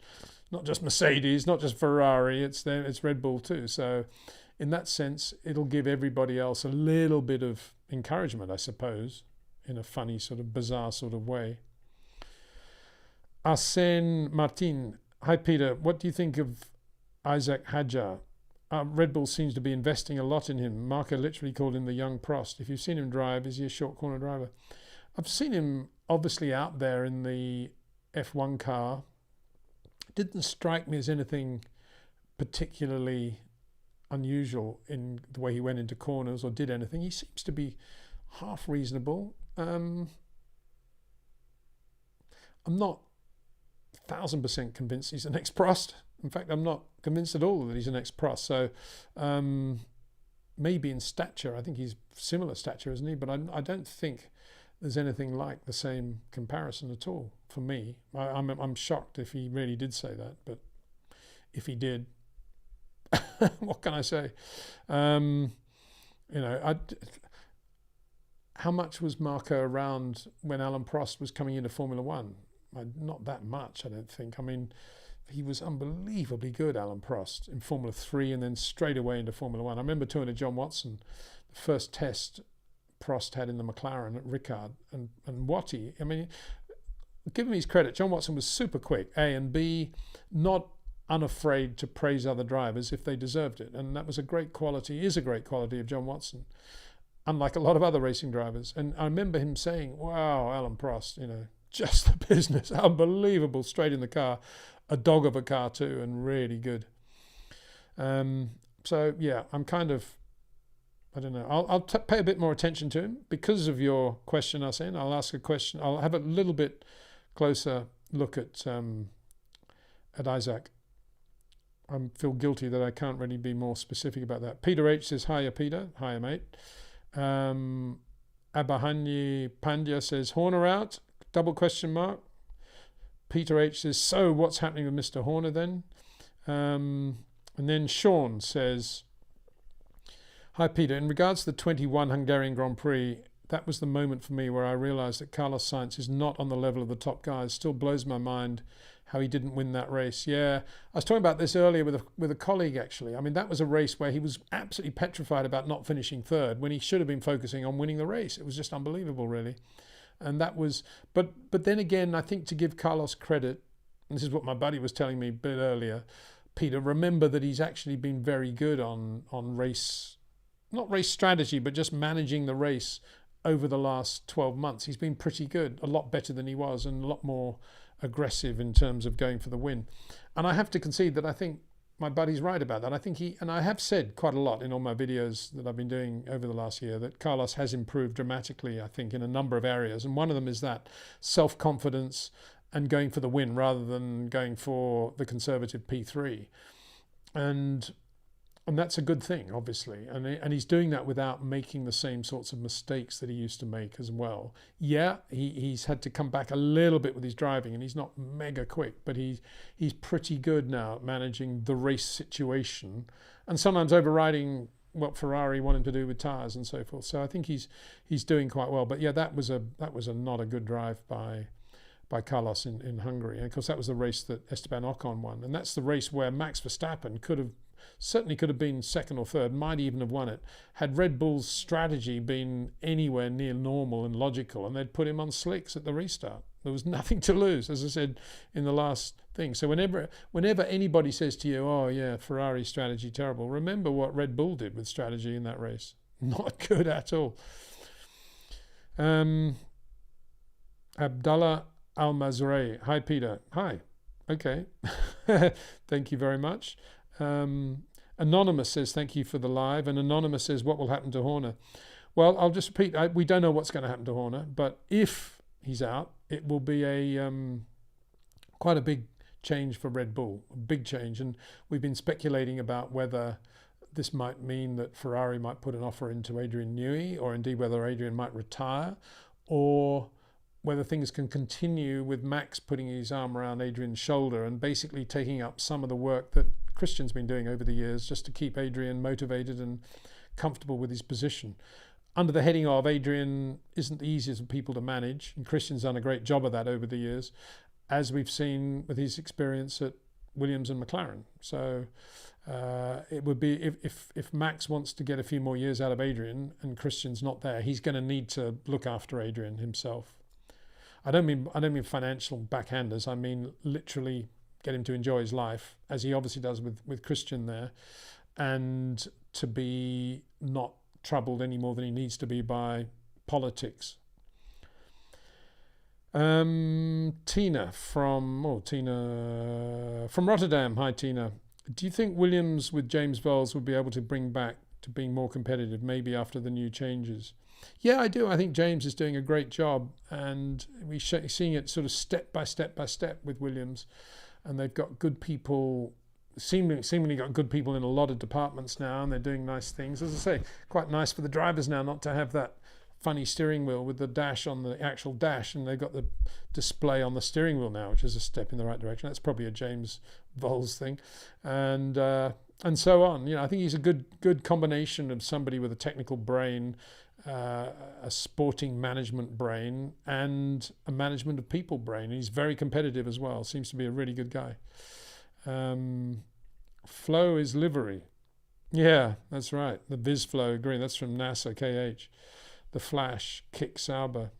Mercedes, not just Ferrari, it's Red Bull too. So in that sense, it'll give everybody else a little bit of encouragement, I suppose, in a funny sort of bizarre sort of way. Arsène Martin. Hi, Peter. What do you think of Isaac Hadjar? Red Bull seems to be investing a lot in him. Marco literally called him the young Prost. If you've seen him drive, is he a short corner driver? I've seen him obviously out there in the F1 car. Didn't strike me as anything particularly unusual in the way he went into corners or did anything. He seems to be half reasonable. I'm not 1,000% convinced he's the next Prost. In fact, I'm not convinced at all that he's an ex-Prost. So maybe in stature, I think he's similar stature, isn't he? But I don't think there's anything like the same comparison at all for me. I'm shocked if he really did say that. But if he did, what can I say? How much was Marco around when Alan Prost was coming into Formula One? Not that much, I don't think. I mean, he was unbelievably good, Alan Prost, in Formula 3 and then straight away into Formula 1. I remember talking to John Watson, the first test Prost had in the McLaren at Ricard, and Watty. I mean, give him his credit. John Watson was super quick, A, and B, not unafraid to praise other drivers if they deserved it. And that was a great quality, is a great quality of John Watson, unlike a lot of other racing drivers. And I remember him saying, wow, Alan Prost, just the business, unbelievable, straight in the car. A dog of a car too, and really good. So yeah, I'm kind of, I don't know. I'll pay a bit more attention to him because of your question, Arsene. I'll ask a question. I'll have a little bit closer look at Isaac. I feel guilty that I can't really be more specific about that. Peter H says, hiya, Peter. Hiya, mate. Abahani Pandya says, Horner out? Double question mark. Peter H says, so what's happening with Mr. Horner then? And then Sean says, hi, Peter. In regards to the 21 Hungarian Grand Prix, that was the moment for me where I realised that Carlos Sainz is not on the level of the top guys. Still blows my mind how he didn't win that race. Yeah, I was talking about this earlier with a colleague, actually. I mean, that was a race where he was absolutely petrified about not finishing third when he should have been focusing on winning the race. It was just unbelievable, really. And that was, but then again, I think to give Carlos credit, and this is what my buddy was telling me a bit earlier, Peter, remember that he's actually been very good on race, not race strategy, but just managing the race over the last 12 months. He's been pretty good, a lot better than he was, and a lot more aggressive in terms of going for the win. And I have to concede that I think my buddy's right about that. I think and I have said quite a lot in all my videos that I've been doing over the last year, that Carlos has improved dramatically, I think, in a number of areas. And one of them is that self-confidence and going for the win rather than going for the conservative P3. And that's a good thing, obviously. And he's doing that without making the same sorts of mistakes that he used to make as well. Yeah, he's had to come back a little bit with his driving, and he's not mega quick, but he's pretty good now at managing the race situation and sometimes overriding what Ferrari want him to do with tires and so forth. So I think he's doing quite well. But yeah, that was not a good drive by Carlos in Hungary. And of course, that was the race that Esteban Ocon won. And that's the race where Max Verstappen certainly could have been second or third, might even have won it, had Red Bull's strategy been anywhere near normal and logical, and they'd put him on slicks at the restart. There was nothing to lose, as I said in the last thing. So whenever anybody says to you, oh yeah, Ferrari strategy terrible, remember what Red Bull did with strategy in that race. Not good at all. Abdallah Al-Mazrei. Hi, Peter. Hi. Okay. Thank you very much. Anonymous says, thank you for the live. And Anonymous says, what will happen to Horner? Well, I'll just repeat, we don't know what's going to happen to Horner, but if he's out, it will be quite a big change for Red Bull, a big change. And we've been speculating about whether this might mean that Ferrari might put an offer into Adrian Newey, or indeed whether Adrian might retire, or whether things can continue with Max putting his arm around Adrian's shoulder and basically taking up some of the work that Christian's been doing over the years just to keep Adrian motivated and comfortable with his position. Under the heading of Adrian isn't the easiest of people to manage, and Christian's done a great job of that over the years, as we've seen with his experience at Williams and McLaren. So it would be, if Max wants to get a few more years out of Adrian and Christian's not there, he's going to need to look after Adrian himself. I don't mean financial backhanders. I mean literally get him to enjoy his life, as he obviously does with Christian there, and to be not troubled any more than he needs to be by politics. Tina from Rotterdam. Hi, Tina. Do you think Williams with James Vowles would be able to bring back to being more competitive, maybe after the new changes? Yeah, I do. I think James is doing a great job, and we're seeing it sort of step by step with Williams, and they've got good people, seemingly got good people in a lot of departments now, and they're doing nice things. As I say, quite nice for the drivers now not to have that funny steering wheel with the dash on the actual dash, and they've got the display on the steering wheel now, which is a step in the right direction. That's probably a James Vowles thing, and so on. You know, I think he's a good combination of somebody with a technical brain, a sporting management brain, and a management of people brain. And he's very competitive as well. Seems to be a really good guy. Flow is livery. Yeah, that's right. The VisFlow green. That's from NASA KH. The Flash Kick Sauber.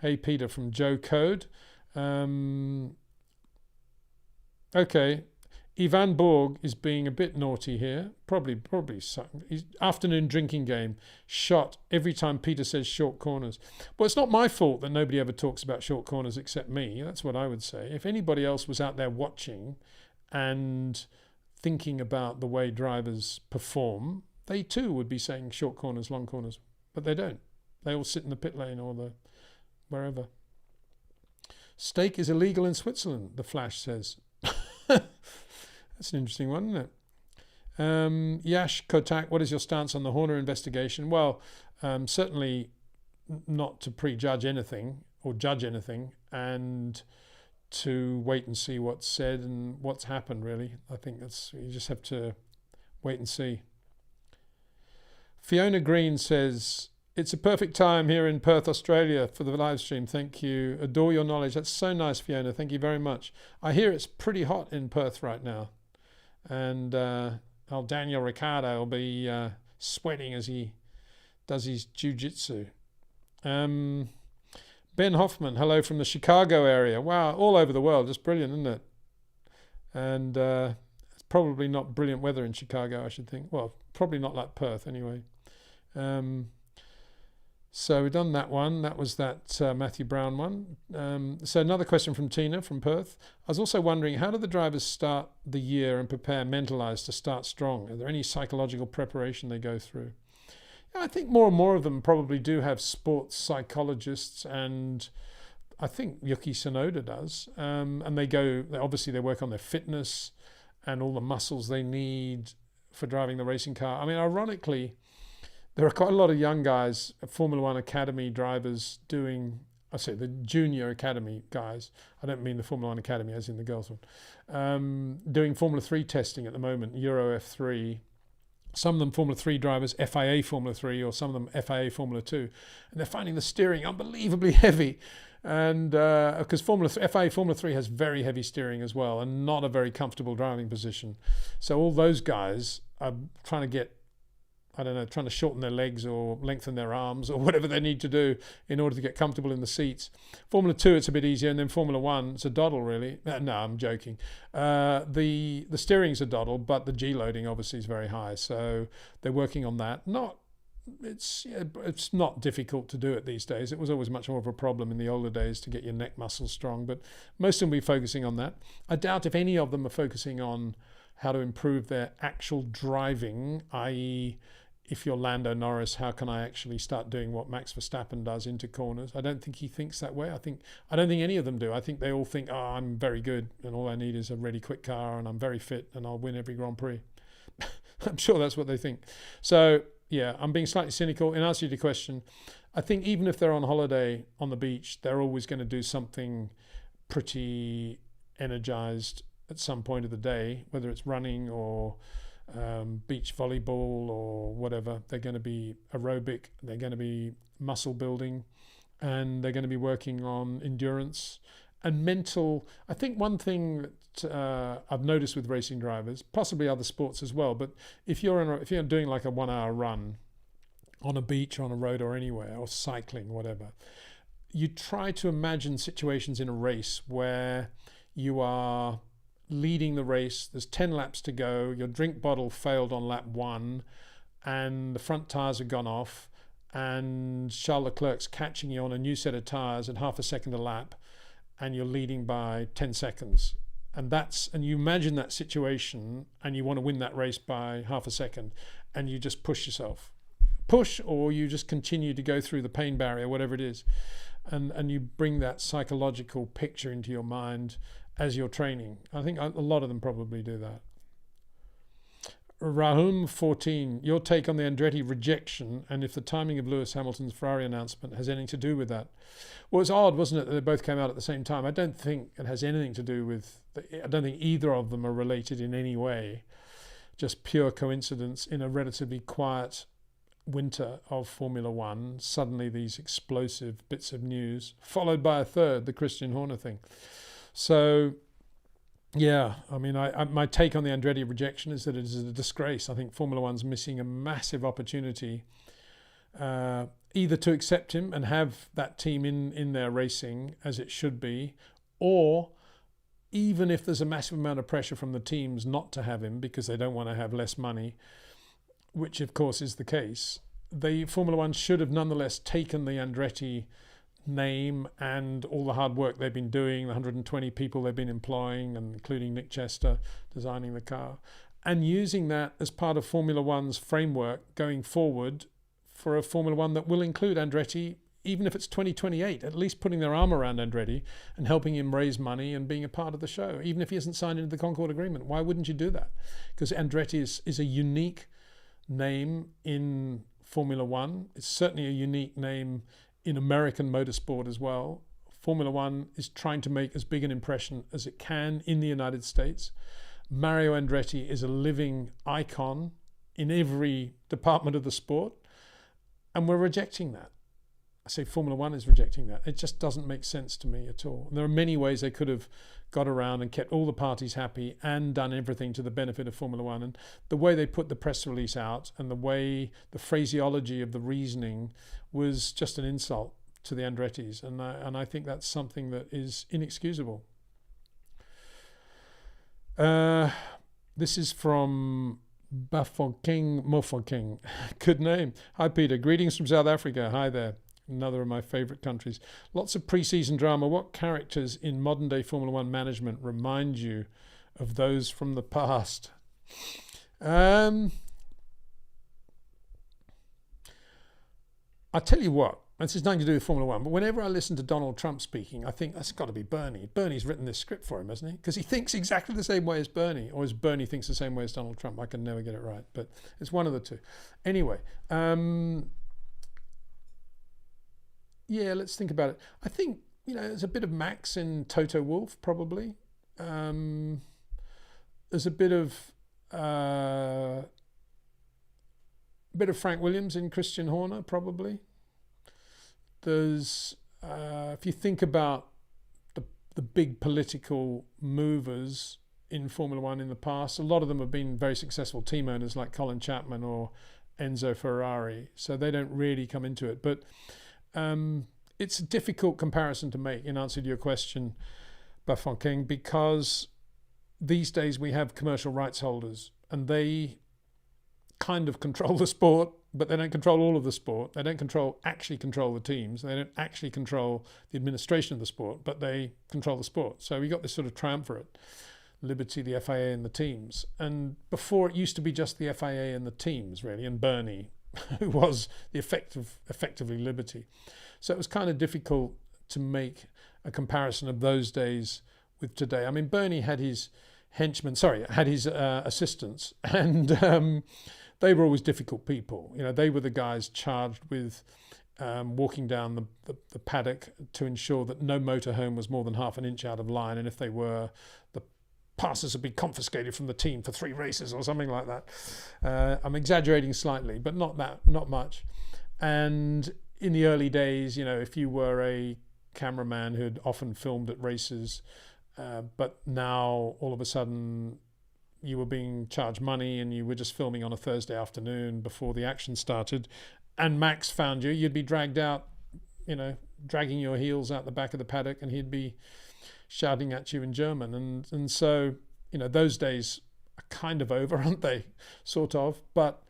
Hey Peter from Joe Code. Okay. Ivan Borg is being a bit naughty here. Probably his afternoon drinking game shot every time Peter says short corners. Well, it's not my fault that nobody ever talks about short corners except me. That's what I would say. If anybody else was out there watching and thinking about the way drivers perform, they too would be saying short corners, long corners. But they don't. They all sit in the pit lane or the wherever. Steak is illegal in Switzerland, the Flash says. That's an interesting one, isn't it? Yash Kotak, what is your stance on the Horner investigation? Well, certainly not to prejudge anything or judge anything, and to wait and see what's said and what's happened, really. I think you just have to wait and see. Fiona Green says, it's a perfect time here in Perth, Australia for the live stream. Thank you. Adore your knowledge. That's so nice, Fiona. Thank you very much. I hear it's pretty hot in Perth right now. And Daniel Ricciardo will be sweating as he does his jiu-jitsu. Ben Hoffman, hello from the Chicago area. Wow, all over the world. Just brilliant, isn't it? And it's probably not brilliant weather in Chicago, I should think. Well, probably not like Perth anyway. So we've done that one. That was that Matthew Brown one. So another question from Tina from Perth. I was also wondering, how do the drivers start the year and prepare mentalized to start strong? Are there any psychological preparation they go through? I think more and more of them probably do have sports psychologists, and I think Yuki Tsunoda does. And obviously they work on their fitness and all the muscles they need for driving the racing car. I mean, ironically, there are quite a lot of young guys, Formula One Academy drivers doing, I say the junior academy guys, I don't mean the Formula One Academy as in the girls one, doing Formula 3 testing at the moment, Euro F3. Some of them Formula 3 drivers, FIA Formula 3, or some of them FIA Formula 2. And they're finding the steering unbelievably heavy. And because FIA Formula 3 has very heavy steering as well, and not a very comfortable driving position. So all those guys are trying to get, trying to shorten their legs or lengthen their arms or whatever they need to do in order to get comfortable in the seats. Formula 2, it's a bit easier, and then Formula 1, it's a doddle, really. No, I'm joking. The steering's a doddle, but the G loading obviously is very high, so they're working on that. It's not difficult to do it these days. It was always much more of a problem in the older days to get your neck muscles strong, but most of them will be focusing on that. I doubt if any of them are focusing on how to improve their actual driving, i.e., if you're Lando Norris, how can I actually start doing what Max Verstappen does into corners? I don't think he thinks that way. I don't think any of them do. I think they all think, I'm very good and all I need is a really quick car and I'm very fit and I'll win every Grand Prix. I'm sure that's what they think. So, yeah, I'm being slightly cynical. In answer to your question, I think even if they're on holiday on the beach, they're always going to do something pretty energized at some point of the day, whether it's running or beach volleyball or whatever. They're going to be aerobic, they're going to be muscle building, and they're going to be working on endurance and mental. I think one thing that I've noticed with racing drivers, possibly other sports as well, but if you're doing like a 1 hour run on a beach, on a road or anywhere, or cycling, whatever, you try to imagine situations in a race where you are leading the race, there's 10 laps to go, your drink bottle failed on lap 1 and the front tyres have gone off and Charles Leclerc's catching you on a new set of tyres at half a second a lap and you're leading by 10 seconds. And you imagine that situation and you want to win that race by half a second and you just push yourself. Push, or you just continue to go through the pain barrier, whatever it is. And you bring that psychological picture into your mind as you're training. I think a lot of them probably do that. Rahum 14, your take on the Andretti rejection and if the timing of Lewis Hamilton's Ferrari announcement has anything to do with that. Well, it's odd, wasn't it, that they both came out at the same time. I don't think it has anything to do with, I don't think either of them are related in any way. Just pure coincidence in a relatively quiet winter of Formula One. Suddenly these explosive bits of news, followed by a third, the Christian Horner thing. So, yeah, I mean, my take on the Andretti rejection is that it is a disgrace. I think Formula One's missing a massive opportunity either to accept him and have that team in their racing as it should be, or even if there's a massive amount of pressure from the teams not to have him because they don't want to have less money, which of course is the case, Formula One should have nonetheless taken the Andretti name and all the hard work they've been doing, the 120 people they've been employing, and including Nick Chester designing the car, and using that as part of Formula One's framework going forward for a Formula One that will include Andretti, even if it's 2028, at least putting their arm around Andretti and helping him raise money and being a part of the show, even if he hasn't signed into the Concord Agreement. Why wouldn't you do that? Because Andretti is a unique name in Formula One. It's certainly a unique name in American motorsport as well. Formula One is trying to make as big an impression as it can in the United States. Mario Andretti is a living icon in every department of the sport, and we're rejecting that. I say Formula One is rejecting that. It just doesn't make sense to me at all. And there are many ways they could have got around and kept all the parties happy and done everything to the benefit of Formula One. And the way they put the press release out and the way the phraseology of the reasoning was just an insult to the Andrettis. And I think that's something that is inexcusable. This is from Bafokeng Mofokeng. Good name. Hi, Peter. Greetings from South Africa. Hi there. Another of my favourite countries. Lots of pre-season drama. What characters in modern-day Formula One management remind you of those from the past? I tell you what, this has nothing to do with Formula One, but whenever I listen to Donald Trump speaking, I think that's got to be Bernie. Bernie's written this script for him, hasn't he? Because he thinks exactly the same way as Bernie, or as Bernie thinks the same way as Donald Trump. I can never get it right, but it's one of the two. Anyway, yeah, let's think about it. I think, there's a bit of Max in Toto Wolff, probably. There's a bit of Frank Williams in Christian Horner, probably. There's, if you think about the big political movers in Formula One in the past, a lot of them have been very successful team owners like Colin Chapman or Enzo Ferrari, so they don't really come into it. But it's a difficult comparison to make in answer to your question, Bafokeng, because these days we have commercial rights holders and they kind of control the sport, but they don't control all of the sport. They don't actually control the teams. They don't actually control the administration of the sport, but they control the sport. So we got this sort of triumvirate, Liberty, the FIA and the teams. And before it used to be just the FIA and the teams, really, and Bernie, who was the effectively Liberty. So it was kind of difficult to make a comparison of those days with today. I mean, Bernie had his assistants, and they were always difficult people. They were the guys charged with walking down the paddock to ensure that no motorhome was more than half an inch out of line, and if they were, the passes would be confiscated from the team for 3 races or something like that. I'm exaggerating slightly, but not much. And in the early days, if you were a cameraman who had often filmed at races, but now all of a sudden you were being charged money and you were just filming on a Thursday afternoon before the action started, and Max found you, you'd be dragged out, dragging your heels out the back of the paddock, and he'd be shouting at you in German. And so, those days are kind of over, aren't they? Sort of. But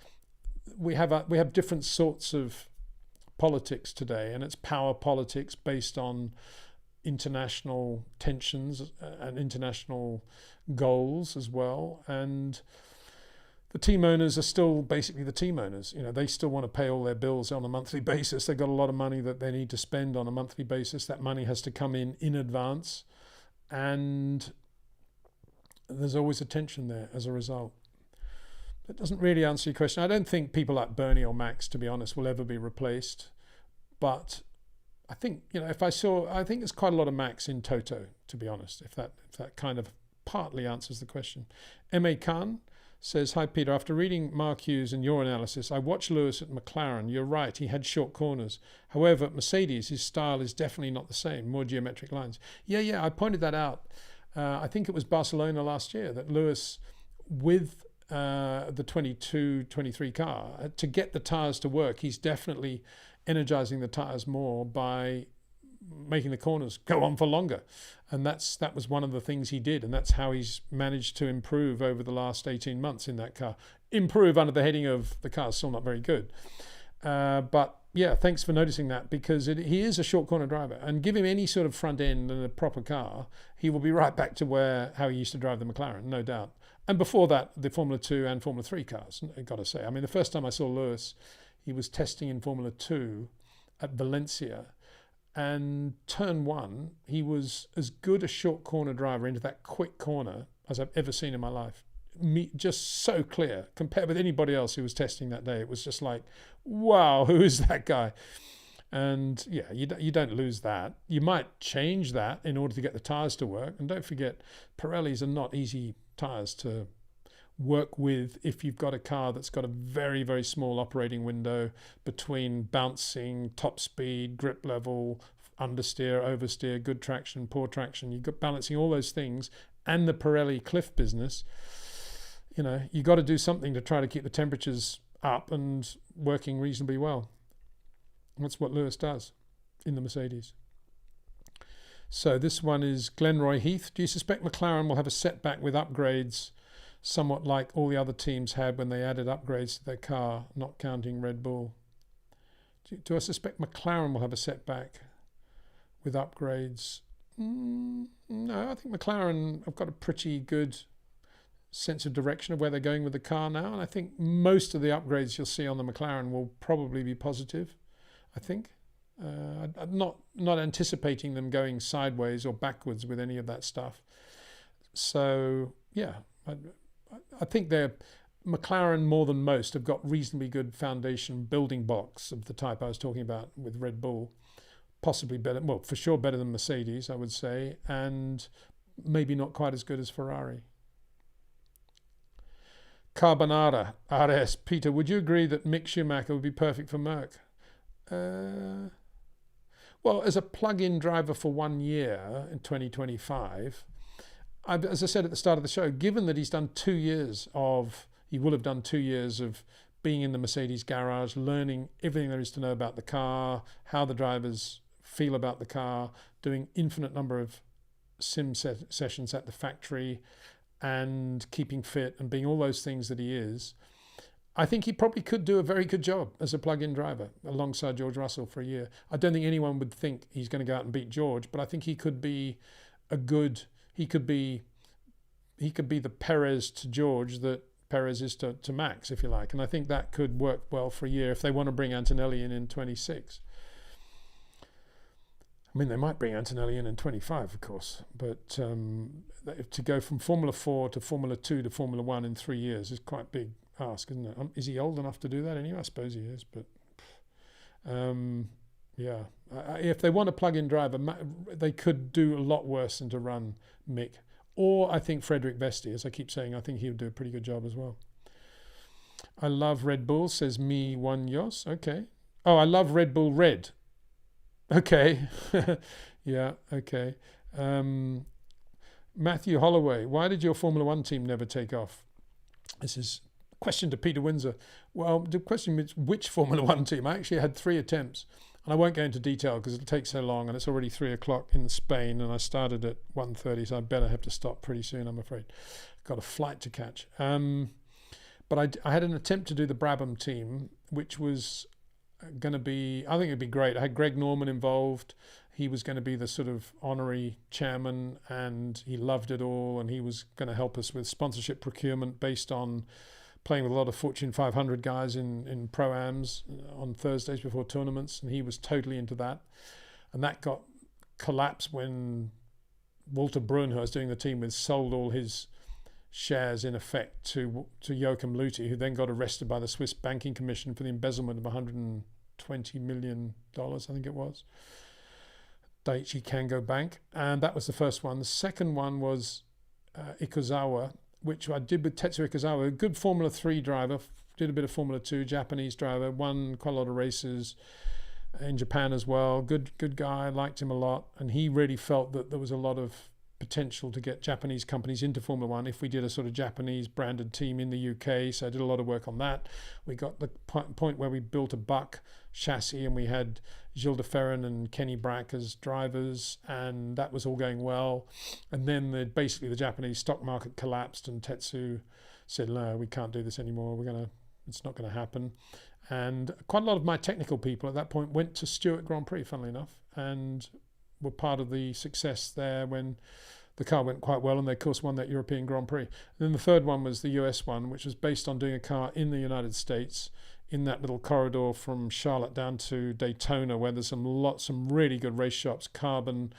we have different sorts of politics today, and it's power politics based on international tensions and international goals as well. And the team owners are still basically the team owners. They still want to pay all their bills on a monthly basis. They've got a lot of money that they need to spend on a monthly basis. That money has to come in advance, and there's always a tension there as a result. That doesn't really answer your question. I don't think people like Bernie or Max, to be honest, will ever be replaced. But I think, I think there's quite a lot of Max in Toto, to be honest, if that kind of partly answers the question. M.A. Khan says, hi Peter, after reading Mark Hughes and your analysis, I watched Lewis at McLaren. You're right, he had short corners. However, at Mercedes, his style is definitely not the same, more geometric lines. Yeah, I pointed that out. I think it was Barcelona last year that Lewis, with the 22-23 car, to get the tyres to work, he's definitely energizing the tyres more by making the corners go on for longer. And that was one of the things he did, and that's how he's managed to improve over the last 18 months in that car. Improve under the heading of the car's still not very good. But yeah, thanks for noticing that, because he is a short corner driver, and give him any sort of front end and a proper car, he will be right back to how he used to drive the McLaren, no doubt. And before that, the Formula 2 and Formula 3 cars, I've got to say. I mean, the first time I saw Lewis, he was testing in Formula 2 at Valencia, and turn 1, he was as good a short corner driver into that quick corner as I've ever seen in my life. Just so clear compared with anybody else who was testing that day. It was just like, wow, who is that guy? And yeah, you don't lose that. You might change that in order to get the tyres to work. And don't forget, Pirellis are not easy tyres to work with if you've got a car that's got a very, very small operating window between bouncing, top speed, grip level, understeer, oversteer, good traction, poor traction. You've got balancing all those things, and the Pirelli cliff business. You got to do something to try to keep the temperatures up and working reasonably well. That's what Lewis does in the Mercedes. So this one is Glenroy Heath. Do you suspect McLaren will have a setback with upgrades somewhat like all the other teams had when they added upgrades to their car, not counting Red Bull. Do I suspect McLaren will have a setback with upgrades? No, I think McLaren have got a pretty good sense of direction of where they're going with the car now, and I think most of the upgrades you'll see on the McLaren will probably be positive. I think I'm not anticipating them going sideways or backwards with any of that stuff. So yeah, I think they're McLaren more than most have got reasonably good foundation building blocks of the type I was talking about with Red Bull, possibly better, well for sure better than Mercedes I would say, and maybe not quite as good as Ferrari. Carbonara RS, Peter, would you agree that Mick Schumacher would be perfect for Merck? Well, as a plug-in driver for 1 year in 2025, as I said at the start of the show, given that he will have done 2 years of being in the Mercedes garage, learning everything there is to know about the car, how the drivers feel about the car, doing infinite number of sim sessions at the factory, and keeping fit and being all those things that he is, I think he probably could do a very good job as a plug-in driver alongside George Russell for a year. I don't think anyone would think he's going to go out and beat George, but I think he could be he could be the Perez to George that Perez is to Max, if you like. And I think that could work well for a year if they want to bring Antonelli in 26. I mean, they might bring Antonelli in 25, of course, but to go from Formula 4 to Formula 2 to Formula 1 in 3 years is quite a big ask, isn't it? Is he old enough to do that anyway? I suppose he is, but yeah. If they want a plug-in driver, they could do a lot worse than to run Mick. Or I think Frederick Vesti, as I keep saying, I think he would do a pretty good job as well. I love Red Bull, says Me One Yos. Okay. Oh, I love Red Bull Red. Okay. Yeah, okay. Matthew Holloway, why did your Formula 1 team never take off? This is a question to Peter Windsor. Well, the question is which Formula 1 team? I actually had 3 attempts. And I won't go into detail because it'll take so long, and it's already 3 o'clock in Spain, and I started at 1:30, so I better have to stop pretty soon, I'm afraid. Got a flight to catch. But I had an attempt to do the Brabham team, which was going to be, I think it'd be great. I had Greg Norman involved. He was going to be the sort of honorary chairman, and he loved it all, and he was going to help us with sponsorship procurement based on playing with a lot of Fortune 500 guys in Pro-Ams on Thursdays before tournaments, and he was totally into that. And that got collapsed when Walter Brun, who I was doing the team with, sold all his shares in effect to Joachim Luthi, who then got arrested by the Swiss Banking Commission for the embezzlement of $120 million, I think it was. Daiichi Kango Bank. And that was the first one. The second one was Ikuzawa, which I did with Tetsuya Ikuzawa, a good Formula 3 driver, did a bit of Formula 2, Japanese driver, won quite a lot of races in Japan as well. Good guy, liked him a lot. And he really felt that there was a lot of potential to get Japanese companies into Formula 1 if we did a sort of Japanese branded team in the UK. So I did a lot of work on that. We got the point where we built a Buck chassis, and we had Gilles de Ferran and Kenny Brack as drivers, and that was all going well. And then basically the Japanese stock market collapsed, and Tetsu said, no, we can't do this anymore. It's not going to happen. And quite a lot of my technical people at that point went to Stewart Grand Prix, funnily enough, and were part of the success there when the car went quite well, and they of course won that European Grand Prix. And then the third one was the US one, which was based on doing a car in the United States in that little corridor from Charlotte down to Daytona, where there's some really good race shops, carbon,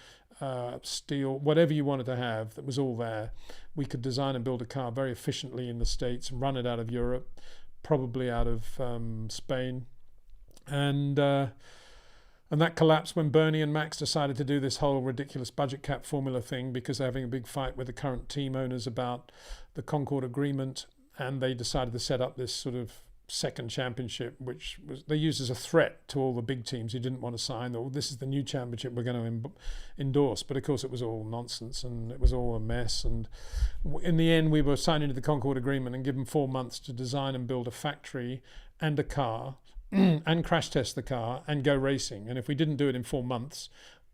steel, whatever you wanted to have, that was all there. We could design and build a car very efficiently in the States and run it out of Europe, probably out of Spain. And that collapsed when Bernie and Max decided to do this whole ridiculous budget cap formula thing, because they're having a big fight with the current team owners about the Concord Agreement, and they decided to set up this sort of second championship, which was they used as a threat to all the big teams who didn't want to sign. Oh, this is the new championship we're going to endorse. But of course it was all nonsense, and it was all a mess. And in the end we were signed into the Concord Agreement and given 4 months to design and build a factory and a car and crash test the car and go racing. And if we didn't do it in 4 months,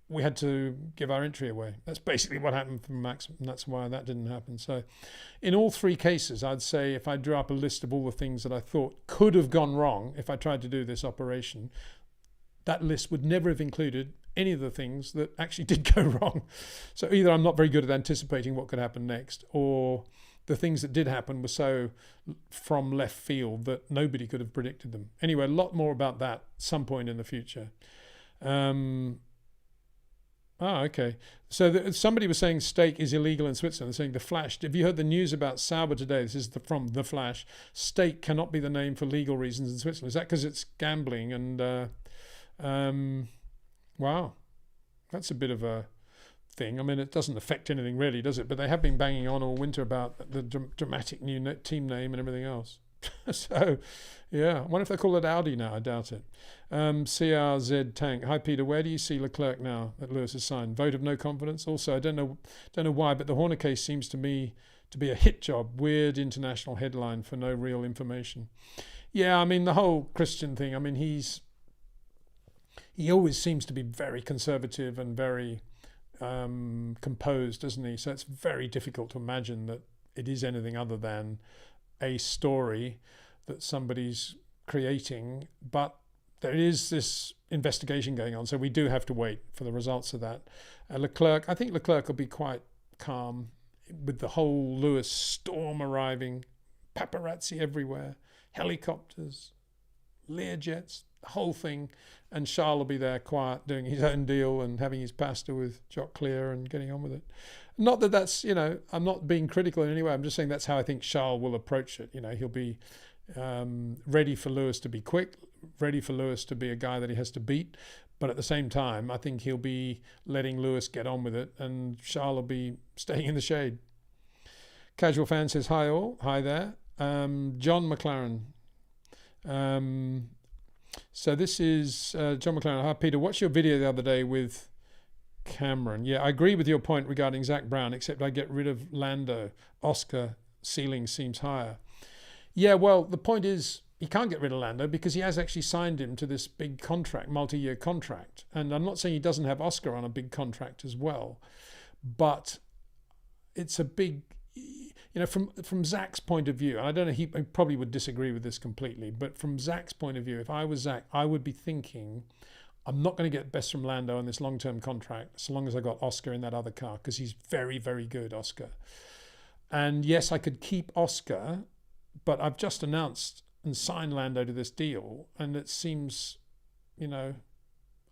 we had to give our entry away. That's basically what happened for Max, and that's why that didn't happen. So in all three cases, I'd say if I drew up a list of all the things that I thought could have gone wrong if I tried to do this operation, that list would never have included any of the things that actually did go wrong. So either I'm not very good at anticipating what could happen next, or the things that did happen were so from left field that nobody could have predicted them. Anyway, a lot more about that some point in the future. Okay. So somebody was saying steak is illegal in Switzerland. They're saying the Flash. Have you heard the news about Sauber today? This is from the Flash. Steak cannot be the name for legal reasons in Switzerland. Is that because it's gambling? And wow, that's a bit of a thing. I mean, it doesn't affect anything really, does it? But they have been banging on all winter about the dramatic new team name and everything else. So, yeah, I wonder if they call it Audi now. I doubt it. CRZ Tank. Hi, Peter. Where do you see Leclerc now that Lewis has signed? Vote of no confidence. Also, I don't know why, but the Horner case seems to me to be a hit job. Weird international headline for no real information. Yeah, I mean, the whole Christian thing. I mean, he always seems to be very conservative and very composed, doesn't he? So it's very difficult to imagine that it is anything other than a story that somebody's creating, but there is this investigation going on, so we do have to wait for the results of that. I think Leclerc will be quite calm with the whole Lewis storm arriving, paparazzi everywhere, helicopters, Learjets, the whole thing, and Charles will be there quiet doing his own deal and having his pasta with Jock Clear and getting on with it. Not that that's, I'm not being critical in any way. I'm just saying that's how I think Charles will approach it. He'll be ready for Lewis to be quick, ready for Lewis to be a guy that he has to beat. But at the same time, I think he'll be letting Lewis get on with it, and Charles will be staying in the shade. Casual Fan says, hi all. Hi there. John McLaren. So this is John McLaren. Hi, Peter. Watched your video the other day with Cameron. Yeah, I agree with your point regarding Zach Brown, except I get rid of Lando. Oscar ceiling seems higher. Yeah, well, the point is he can't get rid of Lando because he has actually signed him to this big contract, multi-year contract. And I'm not saying he doesn't have Oscar on a big contract as well, but it's a big, from Zach's point of view, and I don't know, he probably would disagree with this completely, but from Zach's point of view, if I was Zach, I would be thinking, I'm not going to get best from Lando on this long-term contract so long as I got Oscar in that other car, because he's very, very good, Oscar. And yes, I could keep Oscar, but I've just announced and signed Lando to this deal, and it seems, and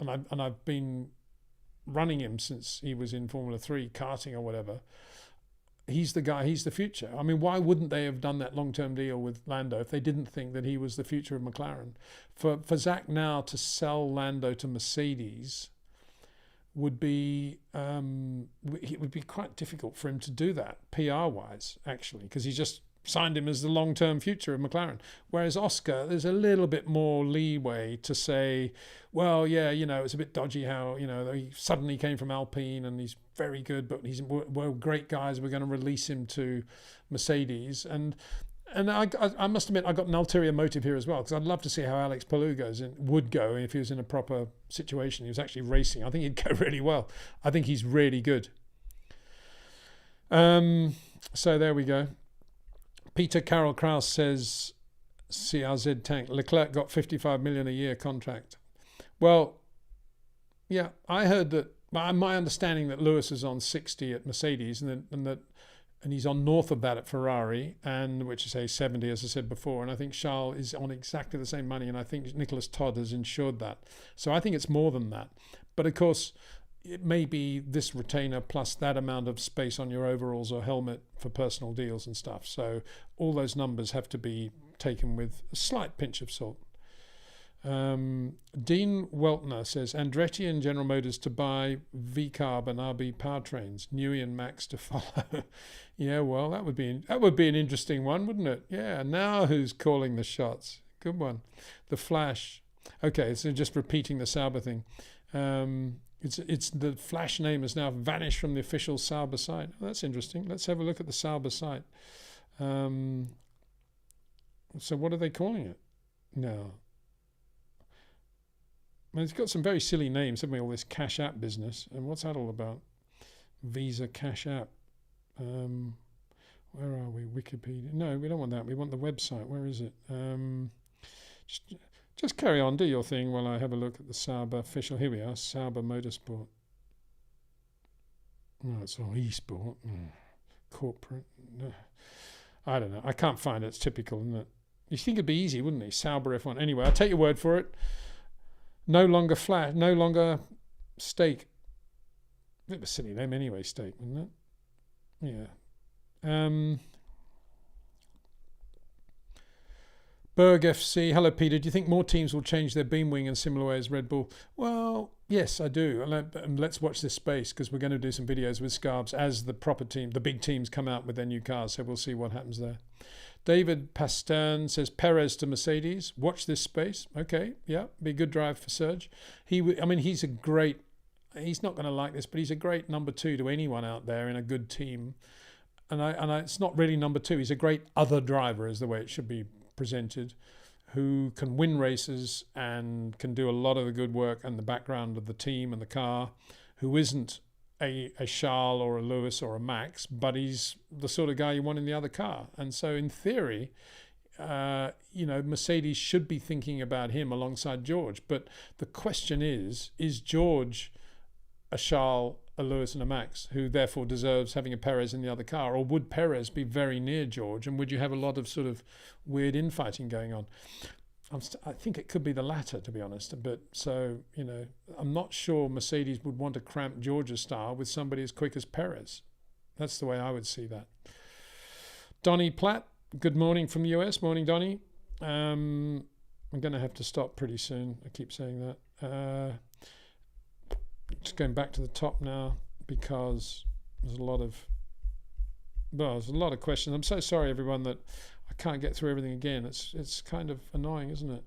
I've been running him since he was in Formula 3, karting or whatever. He's the guy, he's the future. I mean, why wouldn't they have done that long-term deal with Lando if they didn't think that he was the future of McLaren? For Zach now to sell Lando to Mercedes would be it would be quite difficult for him to do that PR-wise, actually, because he's just signed him as the long-term future of McLaren. Whereas Oscar, there's a little bit more leeway to say, well, yeah, it's a bit dodgy how, he suddenly came from Alpine and he's very good, but we're great guys. We're going to release him to Mercedes. And I must admit, I got an ulterior motive here as well, because I'd love to see how Alex Palou would go if he was in a proper situation. He was actually racing. I think he'd go really well. I think he's really good. So there we go. Peter Carroll Krause says, CRZ Tank, Leclerc got 55 million a year contract. Well, yeah, I heard that. My understanding that Lewis is on 60 at Mercedes, and he's on north of that at Ferrari, and which is say 70, as I said before. And I think Charles is on exactly the same money, and I think Nicholas Todd has ensured that. So I think it's more than that. But of course, it may be this retainer plus that amount of space on your overalls or helmet for personal deals and stuff. So all those numbers have to be taken with a slight pinch of salt. Dean Weltner says, Andretti and General Motors to buy V-Carb and RB powertrains, Newey and Max to follow. Yeah, well, that would be an interesting one, wouldn't it? Yeah, now who's calling the shots? Good one. The Flash. Okay, so just repeating the Sauber thing. It's the Flash name has now vanished from the official Sauber site. Oh, that's interesting. Let's have a look at the Sauber site. So what are they calling it? No. mean, it's got some very silly names, haven't we? All this Cash App business. And what's that all about? Visa Cash App. Where are we? Wikipedia. No, we don't want that. We want the website. Where is it? Just carry on. Do your thing while I have a look at the Sauber official. Here we are. Sauber Motorsport. No, it's all eSport. Corporate. No. I don't know. I can't find it. It's typical, isn't it? You think it'd be easy, wouldn't it? Sauber F1. Anyway, I'll take your word for it. No longer flash. No longer stake. Bit of a silly name anyway, stake, wasn't it? Yeah. Berg FC, hello Peter, do you think more teams will change their beam wing in similar way as Red Bull? Well, yes, I do. And let's watch this space, because we're going to do some videos with Scarbs as the proper team, the big teams come out with their new cars, so we'll see what happens there. David Pastern says Perez to Mercedes. Watch this space. Okay, yeah, be a good drive for Serge. He's a great, he's not going to like this, but he's a great number 2 to anyone out there in a good team. And it's not really number 2. He's a great other driver, is the way it should be presented, who can win races and can do a lot of the good work and the background of the team and the car, who isn't a Charles or a Lewis or a Max, but he's the sort of guy you want in the other car. And so in theory, Mercedes should be thinking about him alongside George. But the question is George a Charles, a Lewis and a Max, who therefore deserves having a Perez in the other car? Or would Perez be very near George, and would you have a lot of sort of weird infighting going on? I think it could be the latter, to be honest. But so, I'm not sure Mercedes would want to cramp George's style with somebody as quick as Perez. That's the way I would see that. Donnie Platt, good morning from the US. Morning, Donnie. I'm going to have to stop pretty soon. I keep saying that. Just going back to the top now, because there's a lot of questions. I'm so sorry, everyone, that I can't get through everything again. It's kind of annoying, isn't it?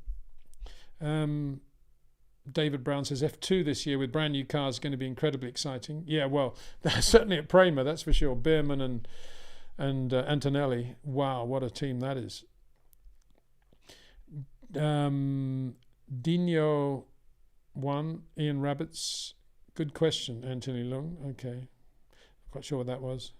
David Brown says F2 this year with brand new cars is going to be incredibly exciting. Yeah, well, certainly at Prema, that's for sure. Beerman and Antonelli. Wow, what a team that is. Dino 1, Ian Rabbits. Good question, Anthony Lung. Okay. Not quite sure what that was.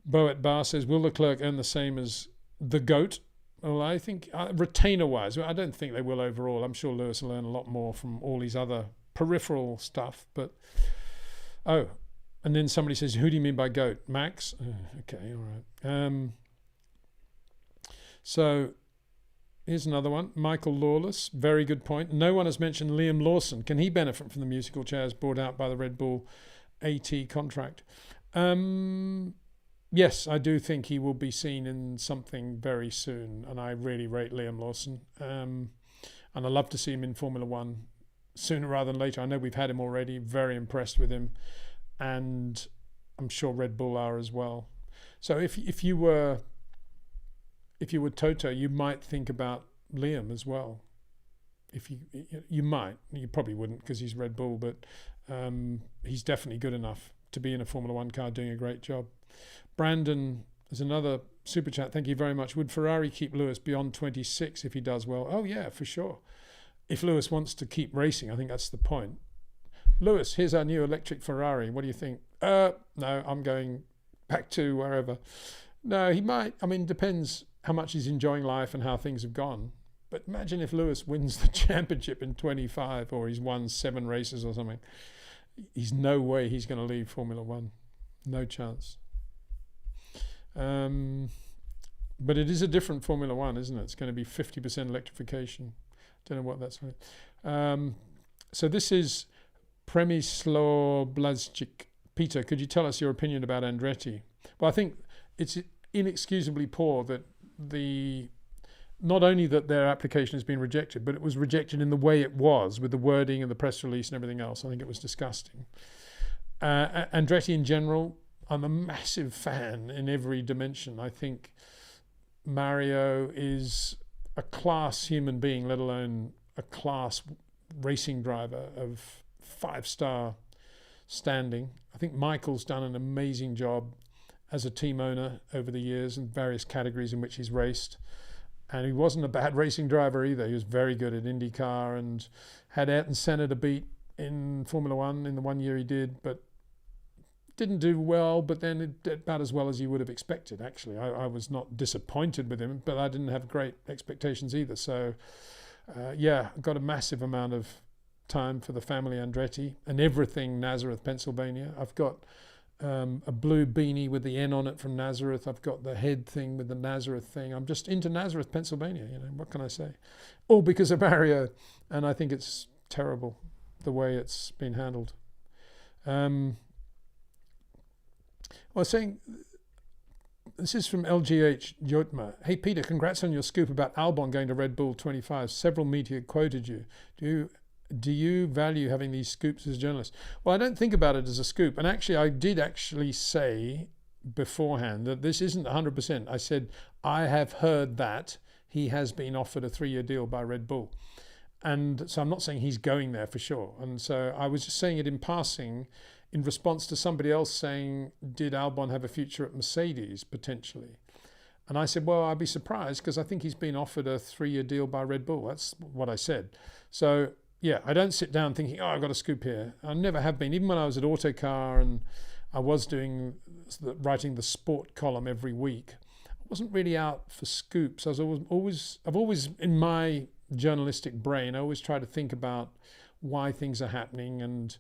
Boet Bar says, will Leclerc earn the same as the GOAT? Well, I think, retainer-wise, I don't think they will overall. I'm sure Lewis will earn a lot more from all his other peripheral stuff. But, and then somebody says, who do you mean by GOAT? Max? Okay, all right. So, here's another one. Michael Lawless, very good point. No one has mentioned Liam Lawson. Can he benefit from the musical chairs brought out by the Red Bull AT contract? Yes, I do think he will be seen in something very soon, and I really rate Liam Lawson. And I'd love to see him in Formula One sooner rather than later. I know we've had him already, very impressed with him, and I'm sure Red Bull are as well. So if you were Toto, you might think about Liam as well. You might, you probably wouldn't because he's Red Bull, but he's definitely good enough to be in a Formula One car doing a great job. Brandon, there's another super chat. Thank you very much. Would Ferrari keep Lewis beyond 26 if he does well? Oh yeah, for sure. If Lewis wants to keep racing, I think that's the point. Lewis, here's our new electric Ferrari. What do you think? No, I'm going back to wherever. No, he might. I mean, depends how much he's enjoying life and how things have gone. But imagine if Lewis wins the championship in 25, or he's won 7 races or something. There's no way he's going to leave Formula One. No chance. But it is a different Formula One, isn't it? It's going to be 50% electrification. Don't know what that's like. So this is Premislo Blazczyk. Peter, could you tell us your opinion about Andretti? Well, I think it's inexcusably poor that not only that their application has been rejected, but it was rejected in the way it was, with the wording and the press release and everything else. I think it was disgusting. Andretti in general, I'm a massive fan in every dimension. I think Mario is a class human being, let alone a class racing driver of 5-star standing. I think Michael's done an amazing job as a team owner over the years in various categories in which he's raced. And he wasn't a bad racing driver either. He was very good at IndyCar and had Ayrton Senna to beat in Formula One in the 1 year he did, but didn't do well, but then it did about as well as you would have expected, actually. I was not disappointed with him, but I didn't have great expectations either. So, yeah, got a massive amount of time for the family Andretti and everything Nazareth, Pennsylvania. I've got a blue beanie with the N on it from Nazareth. I've got the head thing with the Nazareth thing. I'm just into Nazareth, Pennsylvania, you know, what can I say? All because of Mario, and I think it's terrible the way it's been handled. I was saying, this is from LGH Jotma. Hey Peter, congrats on your scoop about Albon going to Red Bull 25. Several media quoted you. Do you value having these scoops as a journalist? Well, I don't think about it as a scoop. And actually, I did actually say beforehand that this isn't 100%. I said, I have heard that he has been offered a 3-year deal by Red Bull. And so I'm not saying he's going there for sure. And so I was just saying it in passing in response to somebody else saying, did Albon have a future at Mercedes potentially? And I said, well, I'd be surprised because I think he's been offered a 3-year deal by Red Bull. That's what I said. So yeah, I don't sit down thinking, oh, I've got a scoop here. I never have been. Even when I was at Autocar and I was writing the sport column every week, I wasn't really out for scoops. I've always in my journalistic brain, I always try to think about why things are happening, and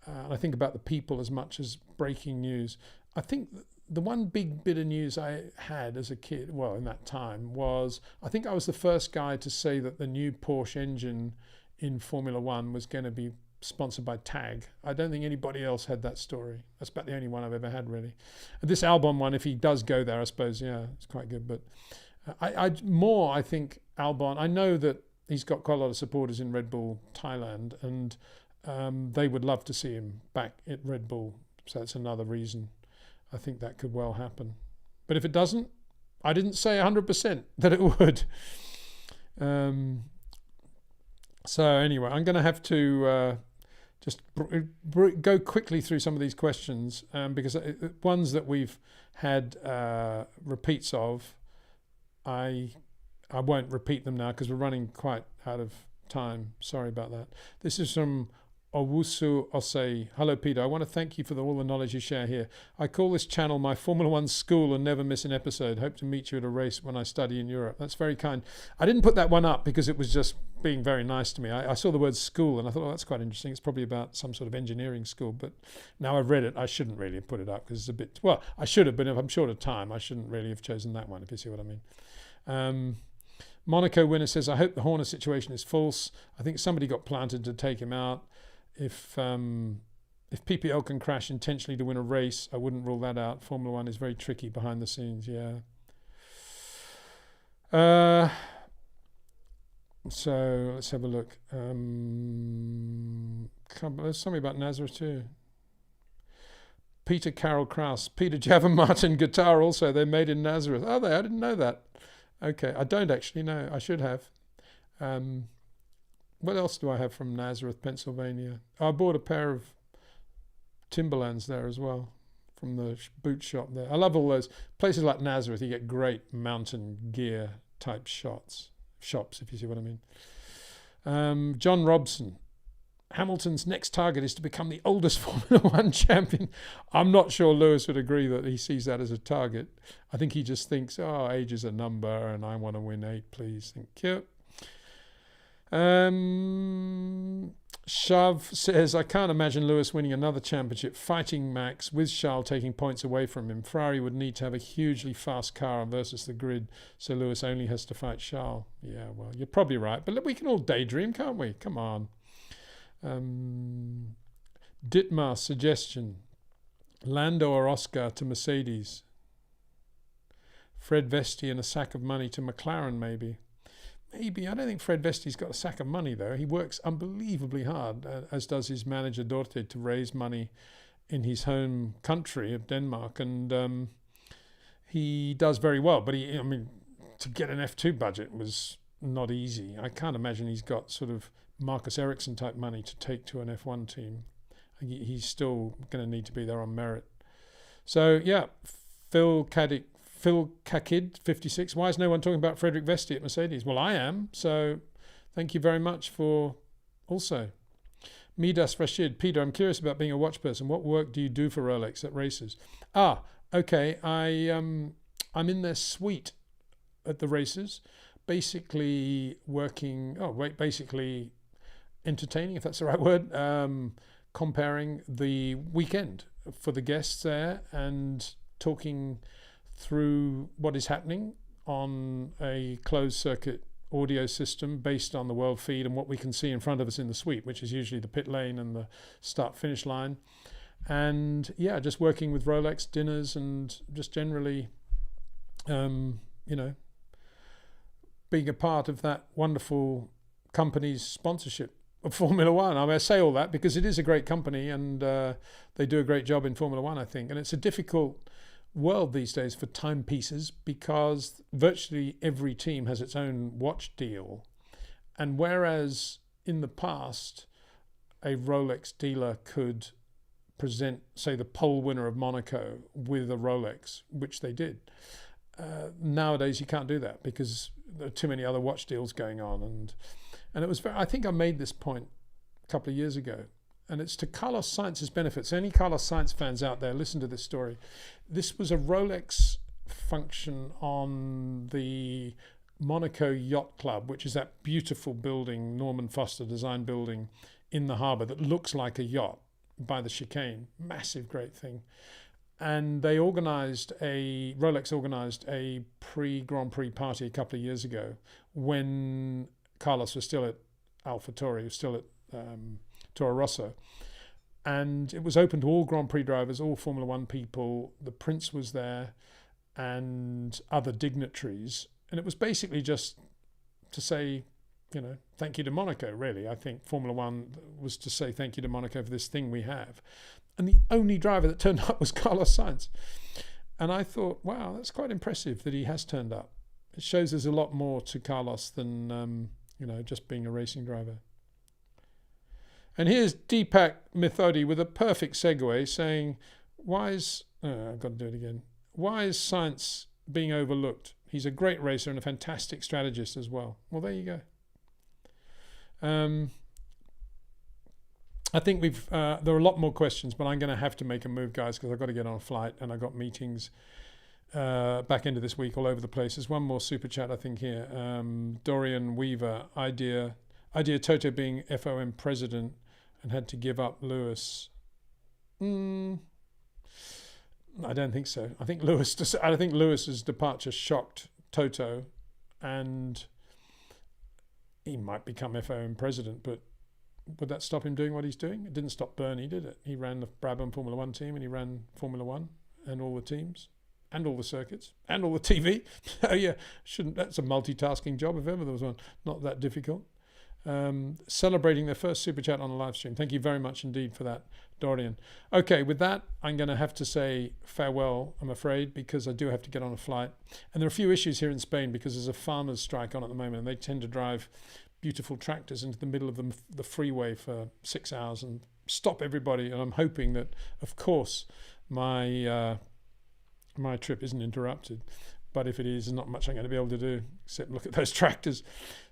I think about the people as much as breaking news. I think the one big bit of news I had as a kid, well, in that time, was I think I was the first guy to say that the new Porsche engine in Formula One was going to be sponsored by TAG. I don't think anybody else had that story. That's about the only one I've ever had, really. And this Albon one, if he does go there, I suppose, yeah, it's quite good. But I think Albon, I know that he's got quite a lot of supporters in Red Bull Thailand, and they would love to see him back at Red Bull. So that's another reason I think that could well happen. But if it doesn't, I didn't say 100% that it would. So anyway, I'm going to have to just go quickly through some of these questions because ones that we've had repeats of, I won't repeat them now because we're running quite out of time. Sorry about that. This is from Owusu Osei. Hello, Peter. I want to thank you for all the knowledge you share here. I call this channel my Formula One school and never miss an episode. Hope to meet you at a race when I study in Europe. That's very kind. I didn't put that one up because it was just being very nice to me. I saw the word school and I thought, oh, that's quite interesting. It's probably about some sort of engineering school. But now I've read it, I shouldn't really put it up because it's a bit, well, I should have, but if I'm short of time, I shouldn't really have chosen that one, if you see what I mean. Monaco winner says, I hope the Horner situation is false. I think somebody got planted to take him out. If PPL can crash intentionally to win a race, I wouldn't rule that out. Formula One is very tricky behind the scenes, yeah. So let's have a look. There's something about Nazareth too. Peter Carroll Kraus. Peter Javon Martin guitar also. They're made in Nazareth. Are they? I didn't know that. Okay, I don't actually know. I should have. What else do I have from Nazareth, Pennsylvania? I bought a pair of Timberlands there as well from the boot shop there. I love all those places like Nazareth. You get great mountain gear type shops, if you see what I mean. John Robson. Hamilton's next target is to become the oldest Formula One champion. I'm not sure Lewis would agree that he sees that as a target. I think he just thinks, oh, age is a number and I want to win 8, please. Thank you. Shav says, I can't imagine Lewis winning another championship, fighting Max with Charles taking points away from him. Ferrari would need to have a hugely fast car versus the grid, so Lewis only has to fight Charles. Yeah, well, you're probably right, but we can all daydream, can't we? Come on. Dietmar's suggestion, Lando or Oscar to Mercedes. Fred Vesti and a sack of money to McLaren, maybe. Maybe. I don't think Fred Vesti's got a sack of money, though. He works unbelievably hard, as does his manager, Dorte, to raise money in his home country of Denmark. And he does very well. But, to get an F2 budget was not easy. I can't imagine he's got sort of Marcus Ericsson type money to take to an F1 team. He's still going to need to be there on merit. So, yeah, Phil Caddick Phil Kakid 56. Why is no one talking about Frederick Vesti at Mercedes? Well, I am. So thank you very much for also. Midas Rashid. Peter, I'm curious about being a watch person. What work do you do for Rolex at races? Okay. I'm in their suite at the races, basically basically entertaining, if that's the right word, comparing the weekend for the guests there and talking through what is happening on a closed circuit audio system based on the world feed and what we can see in front of us in the suite, which is usually the pit lane and the start finish line. And yeah, just working with Rolex, dinners, and just generally being a part of that wonderful company's sponsorship of Formula One. I say all that because it is a great company and they do a great job in Formula One, I think. And it's a difficult world these days for timepieces because virtually every team has its own watch deal. And whereas in the past, a Rolex dealer could present, say, the pole winner of Monaco with a Rolex, which they did. Nowadays, you can't do that because there are too many other watch deals going on. And it was I think I made this point a couple of years ago. And it's to Carlos Sainz's benefit. So any Carlos Sainz fans out there, listen to this story. This was a Rolex function on the Monaco Yacht Club, which is that beautiful building, Norman Foster design building in the harbour that looks like a yacht by the chicane. Massive, great thing. And Rolex organised a pre-Grand Prix party a couple of years ago when Carlos was still at AlphaTauri, was still at Toro Rosso, and it was open to all Grand Prix drivers, all Formula One people. The Prince was there and other dignitaries, and it was basically just to say, thank you to Monaco, really. I think Formula One was to say thank you to Monaco for this thing we have. And the only driver that turned up was Carlos Sainz. And I thought, wow, that's quite impressive that he has turned up. It shows there's a lot more to Carlos than, just being a racing driver. And here's Deepak Mithodi with a perfect segue saying, I've got to do it again. Why is Sainz being overlooked? He's a great racer and a fantastic strategist as well. Well, there you go. I think there are a lot more questions, but I'm going to have to make a move, guys, because I've got to get on a flight and I've got meetings back into this week all over the place. There's one more super chat, I think, here. Dorian Weaver, idea Toto being FOM president and had to give up Lewis. I don't think so. I think Lewis's departure shocked Toto, and he might become FOM president, but would that stop him doing what he's doing? It didn't stop Bernie, did it? He ran the Brabham Formula One team and he ran Formula One and all the teams and all the circuits and all the TV. Oh yeah, that's a multitasking job if ever there was one. Not that difficult. Celebrating their first super chat on a live stream. Thank you very much indeed for that, Dorian. Okay, with that, I'm going to have to say farewell, I'm afraid, because I do have to get on a flight. And there are a few issues here in Spain because there's a farmers' strike on at the moment, and they tend to drive beautiful tractors into the middle of the freeway for 6 hours and stop everybody. And I'm hoping that, of course, my trip isn't interrupted. But if it is, there's not much I'm going to be able to do except look at those tractors.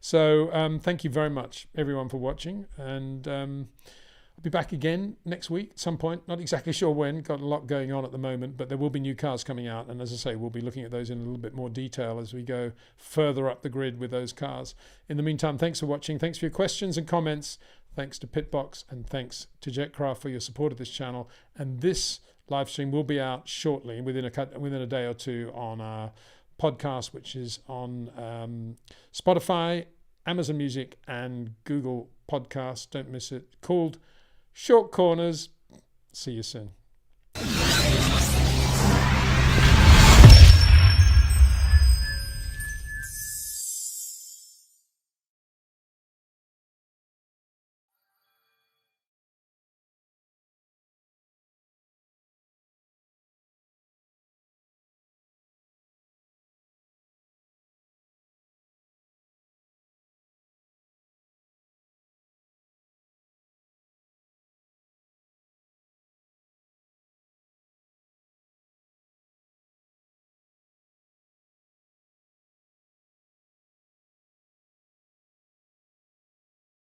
So thank you very much, everyone, for watching. And I'll be back again next week at some point. Not exactly sure when. Got a lot going on at the moment, but there will be new cars coming out. And as I say, we'll be looking at those in a little bit more detail as we go further up the grid with those cars. In the meantime, thanks for watching. Thanks for your questions and comments. Thanks to Pitbox and thanks to Jetcraft for your support of this channel. And this live stream will be out shortly, within a day or two, on our podcast, which is on Spotify, Amazon Music, and Google Podcasts. Don't miss it. Called Short Corners. See you soon.